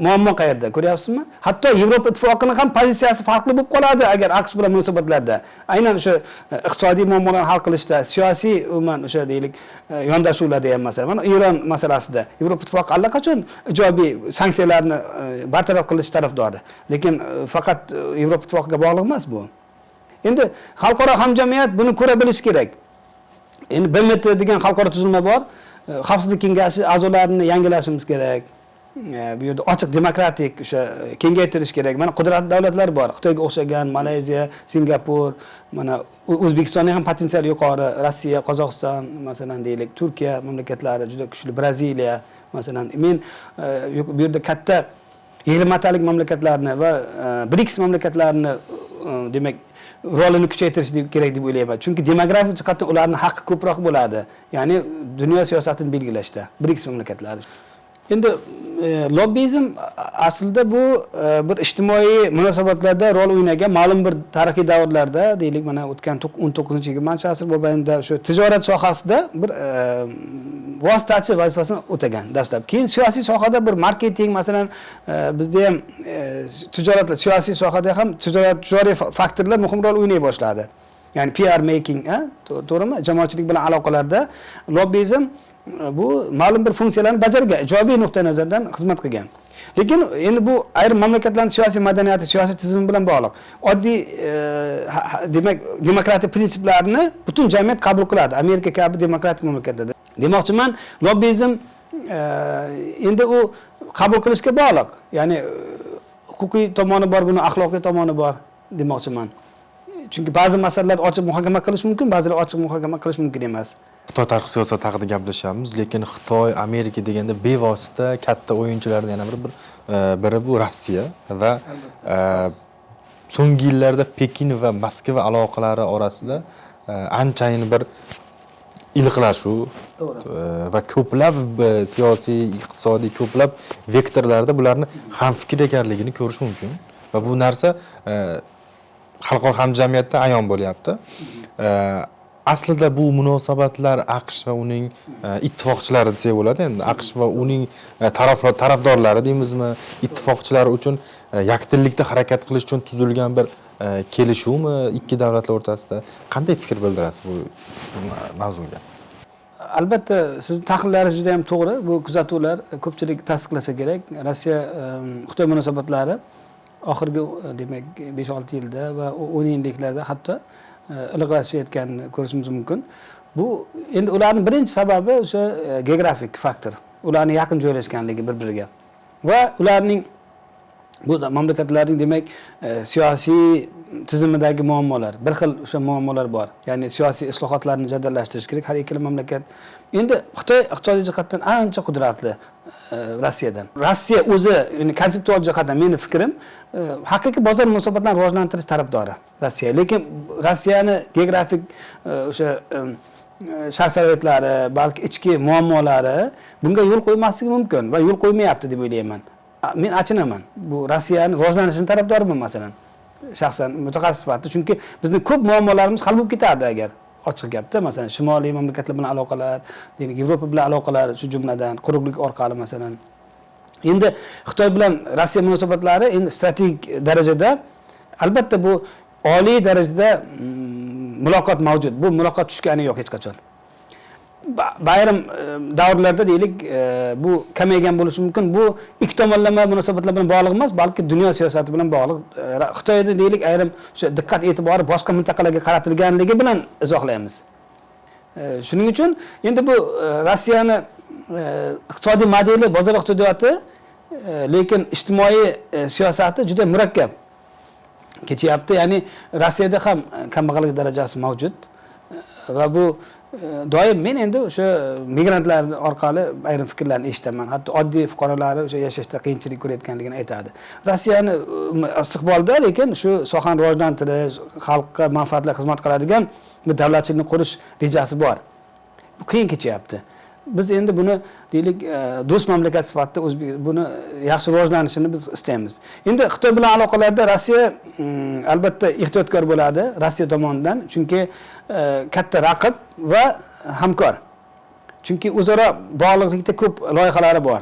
Muammo qayerda, ko'ryapsizmi? Hatto Yevropa ittifoqining ham pozitsiyasi farqli bo'lib qoladi agar AQSh bilan munosabatlarda. Aynan o'sha iqtisodiy muammolarni hal qilishda, siyosiy umuman o'sha deylik yondashuvlarda ham masala. Mana Eron masalasida Yevropa ittifoqi allaqachon ijobiy sanksiyalarni bartaraf qilish tarafdori. Lekin faqat Yevropa ittifoqiga bog'liq emas bu. Endi xalqaro hamjamiyat buni ko'ra bilish kerak. Endi BMT degan xalqaro tuzilma bor. Xavfsizlik kengashi a'zolarini yangilashimiz kerak. Bu yerda ochiq demokratik o'sha kengaytirish kerak. Mana qudratli davlatlar bor. Xitoyga o'xshagan Malayziya, Singapur, mana O'zbekistonning ham potensiali yuqori, Rossiya, Qozog'iston, masalan deylik, Turkiya mamlakatlari juda kuchli, Braziliya, masalan. Men bu yerda katta 20 talik mamlakatlarni va BRICS mamlakatlarini demak rolini kuchaytirish kerak deb o'ylayman. Chunki demografik jihatdan ularning haqqi ko'proq bo'ladi. Ya'ni dunyo siyosatini belgilashda BRICS mamlakatlari. Endi lobbizm aslida bu bir ijtimoiy munosabatlarda rol o'ynagan ma'lum bir tarixiy davrlarda, deylik mana o'tgan 19-20-asr mobaynida o'sha tijorat sohasida bir vositachi vazifasini o'tagan dastlab. Keyin siyosiy sohada bir marketing, masalan, bizda ham siyosiy sohada ham tijoriy faktorlar muhim rol o'ynay boshladi. Ya'ni PR making, to'g'rimi? Jamoatchilik bilan aloqalarda lobbizm bu ma'lum bir funksiyalarni bajargan, ijobiy nuqtai nazardan xizmat qilgan. Lekin endi bu ayrim mamlakatlarning siyosiy madaniyati, siyosiy tizimi bilan bog'liq. Oddiy demak demokratik prinsiplarni butun jamiyat qabul qiladi. Amerika kabi demokratik mamlakatlarda. Demoqchiman, lobbizm endi u qabul qilishga bog'liq. Ya'ni huquqiy tomoni bor, buni axloqiy tomoni bor demoqchiman. Chunki ba'zi masalalar ochiq muhokama qilish mumkin, ba'zilar ochiq muhokama qilish mumkin emas. Xitoy tashqi siyosat haqida gaplashamiz, lekin Xitoy, Amerika deganda bevosita katta o'yinchilardan yana biri bu Rossiya va so'nggi yillarda Pekin va Moskva aloqalari orasida anchayin bir iliqlashuv va ko'plab siyosiy, iqtisodiy ko'plab vektorlarda bularni hamfikr ekanligini ko'rish mumkin va bu narsa xalqaro hamjamiyatda ayon bo'lyapti. Aslida bu munosabatlar AQSh va uning ittifoqchilari desak bo'ladi. Endi AQSh va uning tarafdorlari deymizmi, ittifoqchilari uchun yakdillikda harakat qilish uchun tuzilgan bir kelishuvmi ikki davlatlar o'rtasida? Qanday fikr bildirasiz bu mavzuga? Albatta, sizning tahlillaringiz juda ham to'g'ri. Bu kuzatuvlar ko'pchilik tasdiqlasa kerak. Rossiya Xitoy munosabatlari oxirgi demak 5-6 yilda va 10 yilliklarda hatto iliqlashayotganini ko'rishimiz mumkin. Bu endi ularning birinchi sababi o'sha geografik faktor. Ularning yaqin joylashganligi bir-biriga. Va ularning bu mamlakatlarning demak siyosiy tizimidagi muammolar, bir xil o'sha muammolar bor. Ya'ni siyosiy islohotlarni jadallashtirish kerak har ikkala mamlakat. Endi Xitoy iqtisodiy jihatdan ancha qudratli Rossiyadan. Rossiya o'zi, ya'ni konseptual jihatdan meni fikrim, haqiqiy bozor munosabatlarini rivojlantirish tarafdori Rossiya. Lekin Rossiyani geografik o'sha shart-sharoitlari, balki ichki muammolari bunga yo'l qo'ymasligi mumkin va yo'l qo'ymayapti deb o'ylayman. Men achinaman. Bu Rossiyani rivojlanishini tarafdoriman masalan. Shaxsan mutaxassis sifatida, chunki bizning ko'p muammolarimiz hal bo'lib ketardi agar ochiq gapda, masalan, shimoliy mamlakatlar bilan aloqalar, demak Yevropa bilan aloqalar shu jumladan quruqlik orqali masalan. Endi Xitoy bilan Rossiya munosabatlari endi strategik darajada albatta bu oliy darajada muloqot mavjud. Bu muloqot tushgani yo'q hech qachon. Bayram davrlarda deylik bu kamaygan bo'lishi mumkin. Bu ikki tomonlama munosabatlar bilan bog'liq emas, balki dunyo siyosati bilan bog'liq. Xitoyda deylik ayrim o'sha diqqat e'tibori boshqa mintaqalarga qaratilganligi bilan izohlaymiz. Shuning uchun endi bu Rossiyani iqtisodiy modeli, bozor iqtisodiyoti, lekin ijtimoiy siyosati juda murakkab kechyapti. Ya'ni Rossiyada ham kambag'allik darajasi mavjud va bu doim men endi o'sha migrantlar orqali ayrim fikrlarni eshitaman. Hatto oddiy fuqarolari o'sha yashashda qiyinchilik ko'rayotganligini aytadi. Rossiyani istiqbolda, lekin shu sohani rivojlantirish, xalqqa manfaatli xizmat qiladigan bir davlatchilikni qurish rejasi bor. Bu qiyin kechyapti. Biz endi buni deylik do'st mamlakat sifatida buni yaxshi rivojlanishini biz istaymiz. Endi Xitoy bilan aloqalarda Rossiya albatta ehtiyotkor bo'ladi Rossiya tomonidan, chunki katta raqib va hamkor. Chunki o'zaro bog'liqlikda ko'p loyihalari bor.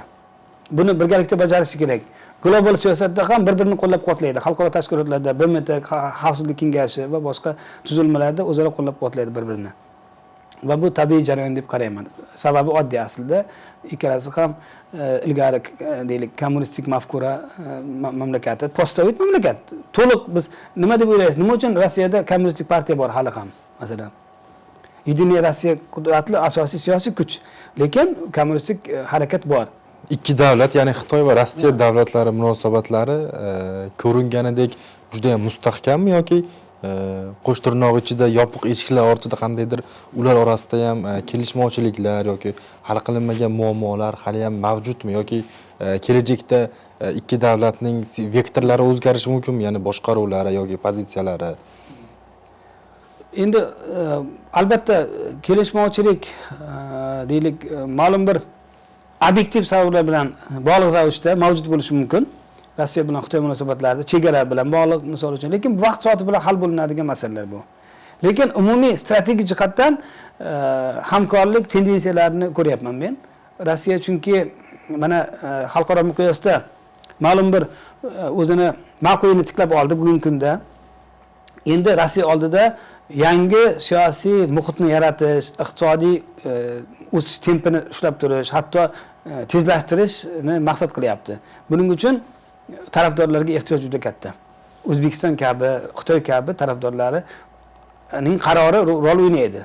Buni birgalikda bajarishi kerak. Global siyosatda ham bir-birini qo'llab-quvvatlaydi. Xalqaro tashkilotlarda, BMT, Xavfsizlik kengashi va boshqa tuzilmalarda o'zaro qo'llab-quvvatlaydi bir-birini. Va bu tabiiy jarayon deb qarayman. Sababi oddiy aslida. Ikkalasi ham ilgari deylik kommunistik mafkura mamlakati, postsovet mamlakat. To'liq biz nima deb o'ylaysiz? Nima uchun Rossiyada kommunistik partiya bor hali ham, masalan? Yediniy Rossiya qudratli asosiy siyosiy kuch, lekin kommunistik harakat bor. Ikki davlat, ya'ni Xitoy va Rossiya davlatlari munosabatlari ko'ringanidek juda ham mustahkammi yoki qo'sh tirnoq ichida yopiq eshiklar ortida qandaydir ular orasida ham kelishmovchiliklar yoki hal qilinmagan muammolar hali ham mavjudmi yoki kelajakda ikki davlatning vektorlari o'zgarishi mumkinmi, ya'ni boshqaruvlari yoki pozitsiyalari? Endi albatta kelishmovchilik deylik ma'lum bir obyektiv sabablar bilan bog'liq ravishda mavjud bo'lishi mumkin. Rossiya bilan Xitoy munosabatlarida chegara bilan bog'liq, misol uchun, lekin vaqt soati bilan hal bo'linadigan masalalar bu. Lekin umumiy strategik jihatdan hamkorlik tendensiyalarini ko'ryapman men. Rossiya chunki mana xalqaro miqyosda ma'lum bir o'zini mavqeini tiklab oldi bugungi kunda. Endi Rossiya oldida yangi siyosiy muhitni yaratish, iqtisodiy o'sish tempini ushlab turish, hatto tezlashtirishni maqsad qilyapti. Buning uchun tarafdorlarga ehtiyoj juda katta. O'zbekiston kabi, Xitoy kabi tarafdorlarining qarori rol o'ynaydi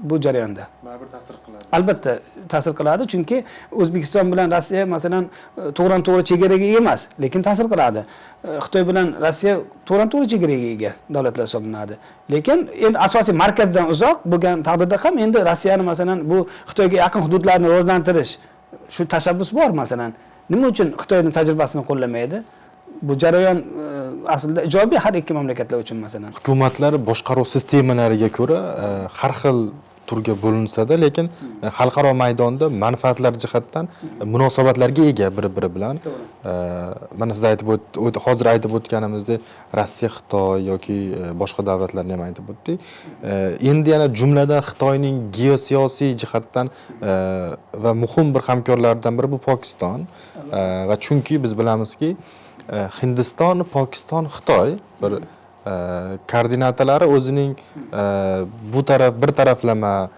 bu jarayonda. Baribir ta'sir qiladi. Albatta ta'sir qiladi, chunki O'zbekiston bilan Rossiya masalan to'g'ri-to'g'ri chegaraga ega emas, lekin ta'sir qiladi. Xitoy bilan Rossiya to'g'ri-to'g'ri chegaraga ega davlatlar hisoblanadi. Lekin endi asosiy markazdan uzoq bo'lgan taqdirda ham endi Rossiyani masalan bu Xitoyga yaqin hududlarni rivojlantirish shu tashabbus bor masalan. Nima uchun Xitoyning tajribasini qo'llamaydi? Bu jarayon aslida ijobiy har ikki mamlakatlar uchun masalan. Hukumatlar boshqaruv sistemalariga ko'ra har xil turga bo'linsa-da, lekin xalqaro maydonda manfaatlar jihatdan munosabatlarga ega bir-biri bilan. Mana siz hozir aytib o'tganimizdek Rossiya, Xitoy yoki boshqa davlatlarni ham aytib o'tdik. Endi yana jumladan Xitoyning geosiyosiy jihatdan va muhim bir hamkorlaridan biri bu Pokiston. Va chunki biz bilamizki, Hindiston, Pokiston, Xitoy bir koordinatalari o'zining bu taraf bir taraflama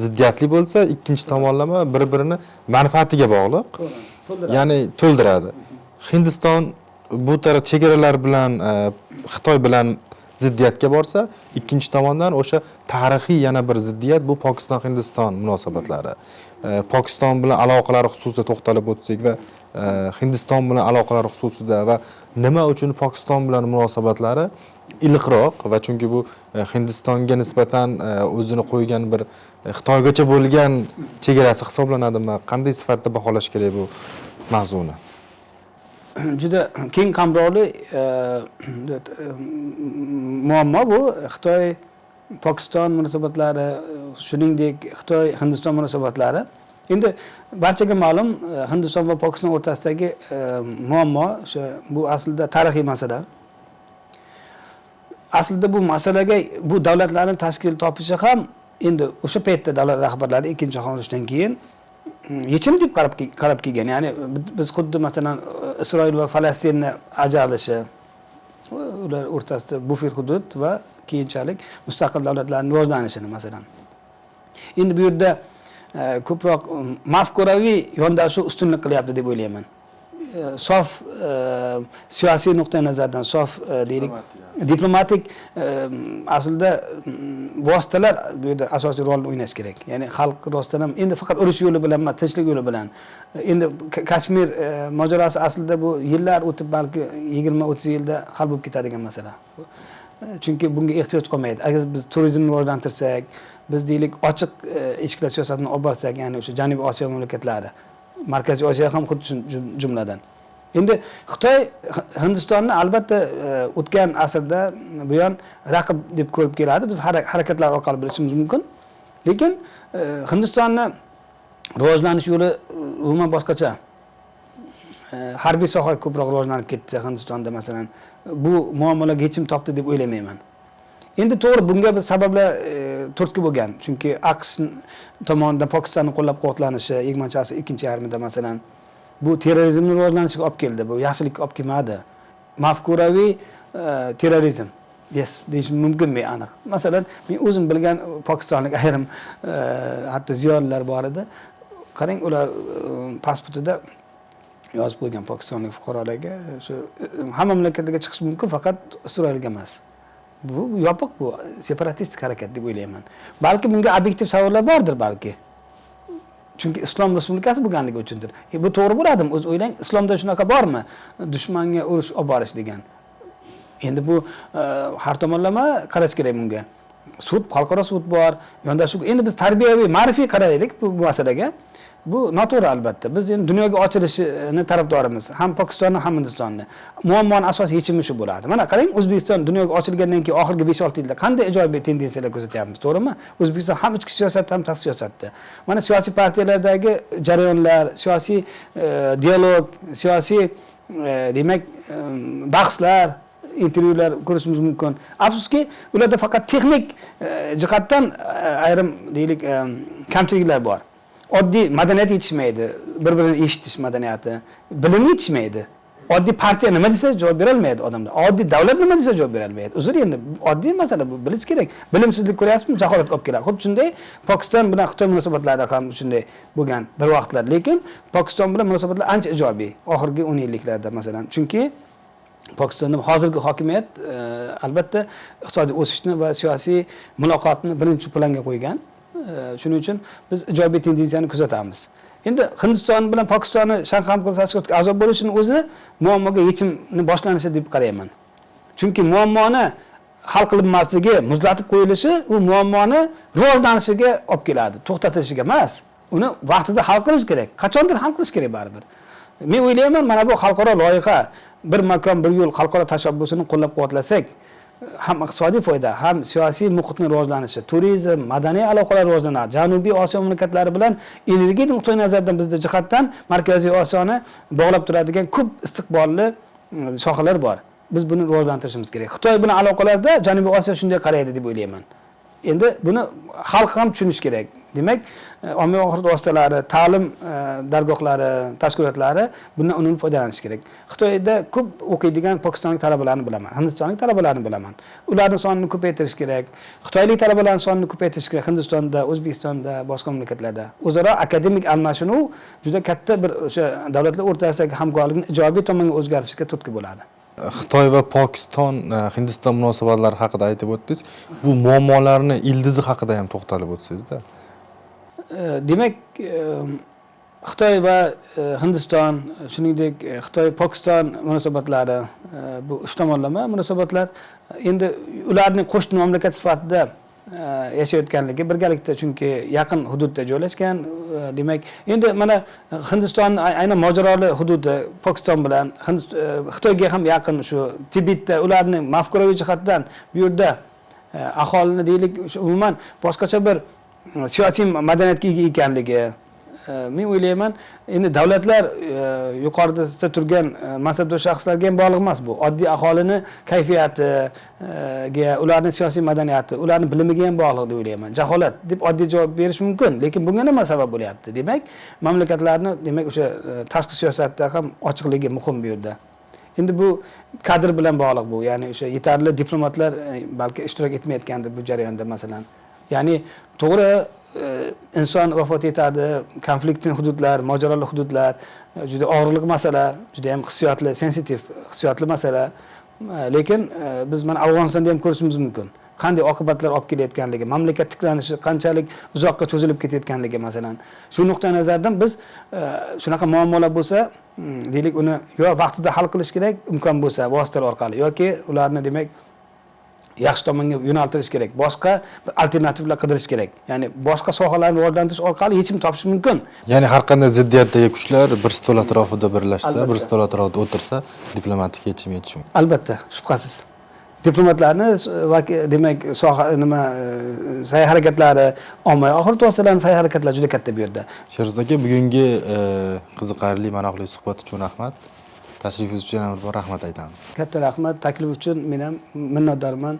ziddiyatli bo'lsa, ikkinchi tomonlama bir-birini manfaatiga bog'liq. Ya'ni to'ldiradi. Hindiston bu taraf chegaralar bilan Xitoy bilan ziddiyatga borsa, ikkinchi tomondan o'sha tarixiy yana bir ziddiyat bu Pokiston-Hindiston munosabatlari. Pokiston bilan aloqalari xususida to'xtalib o'tsak va Hindiston bilan aloqalari xususida va nima uchun Pokiston bilan munosabatlari iliqroq va chunki bu Hindistonga nisbatan o'zini qo'ygan bir Xitoygacha bo'lgan chegarasi hisoblanadimi? Qanday sifatda baholash kerak bu mavzuni? Juda keng qamrovli muammo bu. Xitoy Pokiston munosabatlari, shuningdek Xitoy Hindiston munosabatlari. Endi barchaga ma'lum, Hindiston va Pokiston o'rtasidagi muammo o'sha bu aslida tarixiy masala. Aslida bu masalaga bu davlatlarning tashkil topishi ham endi o'sha paytda davlat rahbarlari ikkinchi jahon urushidan keyin yechim deb qarab kelgan. Ya'ni biz xuddi masalan Isroil va Falastinni ajralishi, ular o'rtasida bufer hudud va keyinchalik mustaqil davlatlarning rivojlanishini masalan. Endi bu yerda ko'proq mafkuraviy yondashuv ustunlik qilyapti deb o'ylayman. Sof siyosiy nuqtai nazardan sof deylik diplomatik aslida vositalar bu yerda asosiy rol o'ynash kerak. Ya'ni xalq rostdan ham endi faqat urush yo'li bilan emas, tinchlik yo'li bilan. Endi Kashmir mojarosi aslida bu yillar o'tib balki 20-30 yilda hal bo'lib ketadigan masala. chunki bunga ehtiyoj qolmaydi. Agar biz turizmni rivojlantirsak, biz deylik ochiq ichki siyosatni olib borsak, ya'ni o'sha Janubiy Osiyo mamlakatlari, Markaziy Osiyo ham xuddi shu jumladan. Endi Xitoy Hindistonni albatta o'tgan asrda buyon raqib deb ko'rib keladi. Biz harakatlar orqali bilishimiz mumkin. Lekin Hindistonni rivojlanish yo'li umuman boshqacha. Harbiy soha ko'proq rivojlanib ketdi Hindistonda masalan. Bu muammolarga yechim topdi deb o'ylamayman. Endi to'g'ri bunga bir sabablar turtki bo'lgan. Chunki AQSh tomonidan Pokistonning qo'llab-quvvatlanishi 20-asr ikkinchi yarmida masalan bu terrorizmning rivojlanishiga olib keldi. Bu yaxshilikka olib kelmadi. Mafkuraviy terrorizm. Yes, deyishim mumkin aniq. Masalan, men o'zim bilgan pokistonlik ayrim hatto ziyolilar bor edi. Qarang, ular pasportida yozib qo'ygan pokistonlik fuqarolarga shu hamma mamlakatlarga chiqish mumkin, faqat Isroilga emas. Bu yopiq, bu separatistik harakat deb o'ylayman. Balki bunga obyektiv savollar bordir balki. Chunki Islom respublikasi bo'lganligi uchundir. Bu to'g'ri bo'ladimi? O'zi o'ylang, islomda shunaqa bormi? Dushmanga urush olib borish degan. Endi bu har tomonlama qarash kerak bunga. Sud, xalqaro sud bor, yondashuv. Endi biz tarbiyaviy, ma'rifiy qaraylik bu masalaga. Bu noto'g'ri albatta. Biz endi dunyoga ochilishini tarafdorimiz. Ham Pokistonni, ham Hindistonni. Muammoning asosiy yechimi shu bo'ladi. Mana qarang, O'zbekiston dunyoga ochilgandan keyin oxirgi 5-6 yilda qanday ijobiy tendensiyalar kuzatyapmiz, to'g'rimi? O'zbekiston ham ichki siyosatda, ham tashqi siyosatda. Mana siyosiy partiyalardagi jarayonlar, siyosiy dialog, siyosiy demak bahslar, intervyular ko'rishimiz mumkin. Afsuski, ularda faqat texnik jihatdan ayrim deylik kamchiliklar bor. Oddiy madaniyat yetishmaydi, bir-birini eshitish madaniyati, bilim yetishmaydi. Oddiy partiya nima desa javob bera olmaydi odamlar. Oddiy davlat nima desa javob bera olmaydi. Uzr, endi oddiy masala bu, bilish kerak. Bilimsizlik ko'ryapsizmi? Jaholatga olib keladi. Xuddi shunday Pokiston bilan Xitoy munosabatlarida ham shunday bo'lgan bir vaqtlar, lekin Pokiston bilan munosabatlar ancha ijobiy oxirgi 10 yilliklarda masalan. Chunki Pokistonda hozirgi hokimiyat albatta iqtisodiy o'sishni va siyosiy muloqotni birinchi planga qo'ygan. Shuning uchun biz ijobiy tendensiyani kuzatamiz. Endi Hindiston bilan Pokistonni Shanxay hamkorlik tashkilotiga a'zo bo'lishining o'zi muammoga yechimni boshlanishi deb qarayman. Chunki muammoni hal qilinmasligi, muzlatib qo'yilishi u muammoni rivojlanishiga olib keladi, to'xtatilishiga emas. Uni vaqtida hal qilish kerak. Qachondir hal qilish kerak baribir. Men o'ylayman, mana bu xalqaro loyiha, bir makon bir yo'l xalqaro tashabbusini qo'llab-quvvatlasak, ham iqtisodiy foyda, ham siyosiy muhitning rivojlanishi, turizm, madaniy aloqalar rivojlanadi. Janubiy Osiyo mamlakatlari bilan energetik nuqtai nazardan bizda jihatdan Markaziy Osiyoni bog'lab turadigan ko'p istiqbolli sohalar bor. Biz buni rivojlantirishimiz kerak. Xitoy bilan aloqalarda Janubiy Osiyo shunday qaraydi deb o'ylayman. Endi buni xalq ham tushunish kerak. Demak, ommaviy axborot vositalari, ta'lim dargohlari, tashkilotlari bundan unumli foydalanish kerak. Xitoyda ko'p o'qiydigan pokistonlik talabalarni bilaman, hindistonlik talabalarni bilaman. Ularning sonini ko'paytirish kerak. Xitoylik talabalarning sonini ko'paytirish kerak. Hindistonda, O'zbekistonda, boshqa mamlakatlarda o'zaro akademik almashinuv juda katta bir o'sha davlatlar o'rtasidagi hamkorlikni ijobiy tomonga o'zgarishiga turtki bo'ladi. Xitoy va Pokiston, Hindiston munosabatlari haqida aytib o'tdingiz. Bu muammolarning ildizi haqida ham to'xtalib o'tsangiz-da. Demak, Xitoy va Hindiston, shuningdek Xitoy-Pokiston munosabatlari, bu uch tomonlama munosabatlar endi ularning qo'shni mamlakat sifatida yashayotganligi birgalikda, chunki yaqin hududda joylashgan. Demak, endi mana Hindiston aynan mojaroli hududi Pokiston bilan Xitoyga ham yaqin, shu Tibetda ularning mafkuraviy jihatdan bu yerda aholini deylik umuman boshqacha bir siyosiy madaniyatga ega ekanligi. Men o'ylayman, endi davlatlar yuqorida turgan mansabdor shaxslarga ham bog'liq emas bu. Oddiy aholini kayfiyatiga, ularning siyosiy madaniyati, ularning bilimiga ham bog'liq deb o'ylayman. Jaholat deb oddiy javob berish mumkin, lekin bunga nima sabab bo'lyapti? Demak, mamlakatlarni demak o'sha tashqi siyosatda ham ochiqligi muhim bu yerda. Endi bu kadr bilan bog'liq bu. Ya'ni o'sha yetarli diplomatlar balki ishtirok etmayotgandir bu jarayonda masalan. Ya'ni to'g'ri inson vafot etadi, konfliktli hududlar, mojaroli hududlar juda og'irlik masala, juda ham hissiyotli, sensitiv, hissiyotli masala. Lekin biz mana Afg'onistonda ham ko'rishimiz mumkin. Qanday oqibatlar olib kelayotganligi, mamlakat tiklanishi qanchalik uzoqqa cho'zilib ketayotganligi masalan. Shu nuqtai nazardan biz shunaqa muammolar bo'lsa, deylik uni yo vaqtida hal qilish kerak, imkon bo'lsa vositalar orqali yoki ularni demak yaxshi tomonga yo'naltirish kerak. Boshqa bir alternativlar qidirish kerak. Ya'ni boshqa sohalarni rivojlantirish orqali yechim topish mumkin. Ya'ni har qanday ziddiyatdagi kuchlar bir stol atrofida birlashsa, bir stol atrofida o'tirsa, diplomatik yechim yetishi mumkin. Albatta, shubhasiz. Diplomatlarni demak soha nima sa'y harakatlari, ommaviy axborot vositalarining sa'y harakatlari juda katta bu yerda. Sherzod aka, bugungi qiziqarli, manoqli suhbat uchun rahmat. Tashrifingiz uchun yana bir bor rahmat aytamiz. Katta rahmat. Taklif uchun men ham minnatdorman.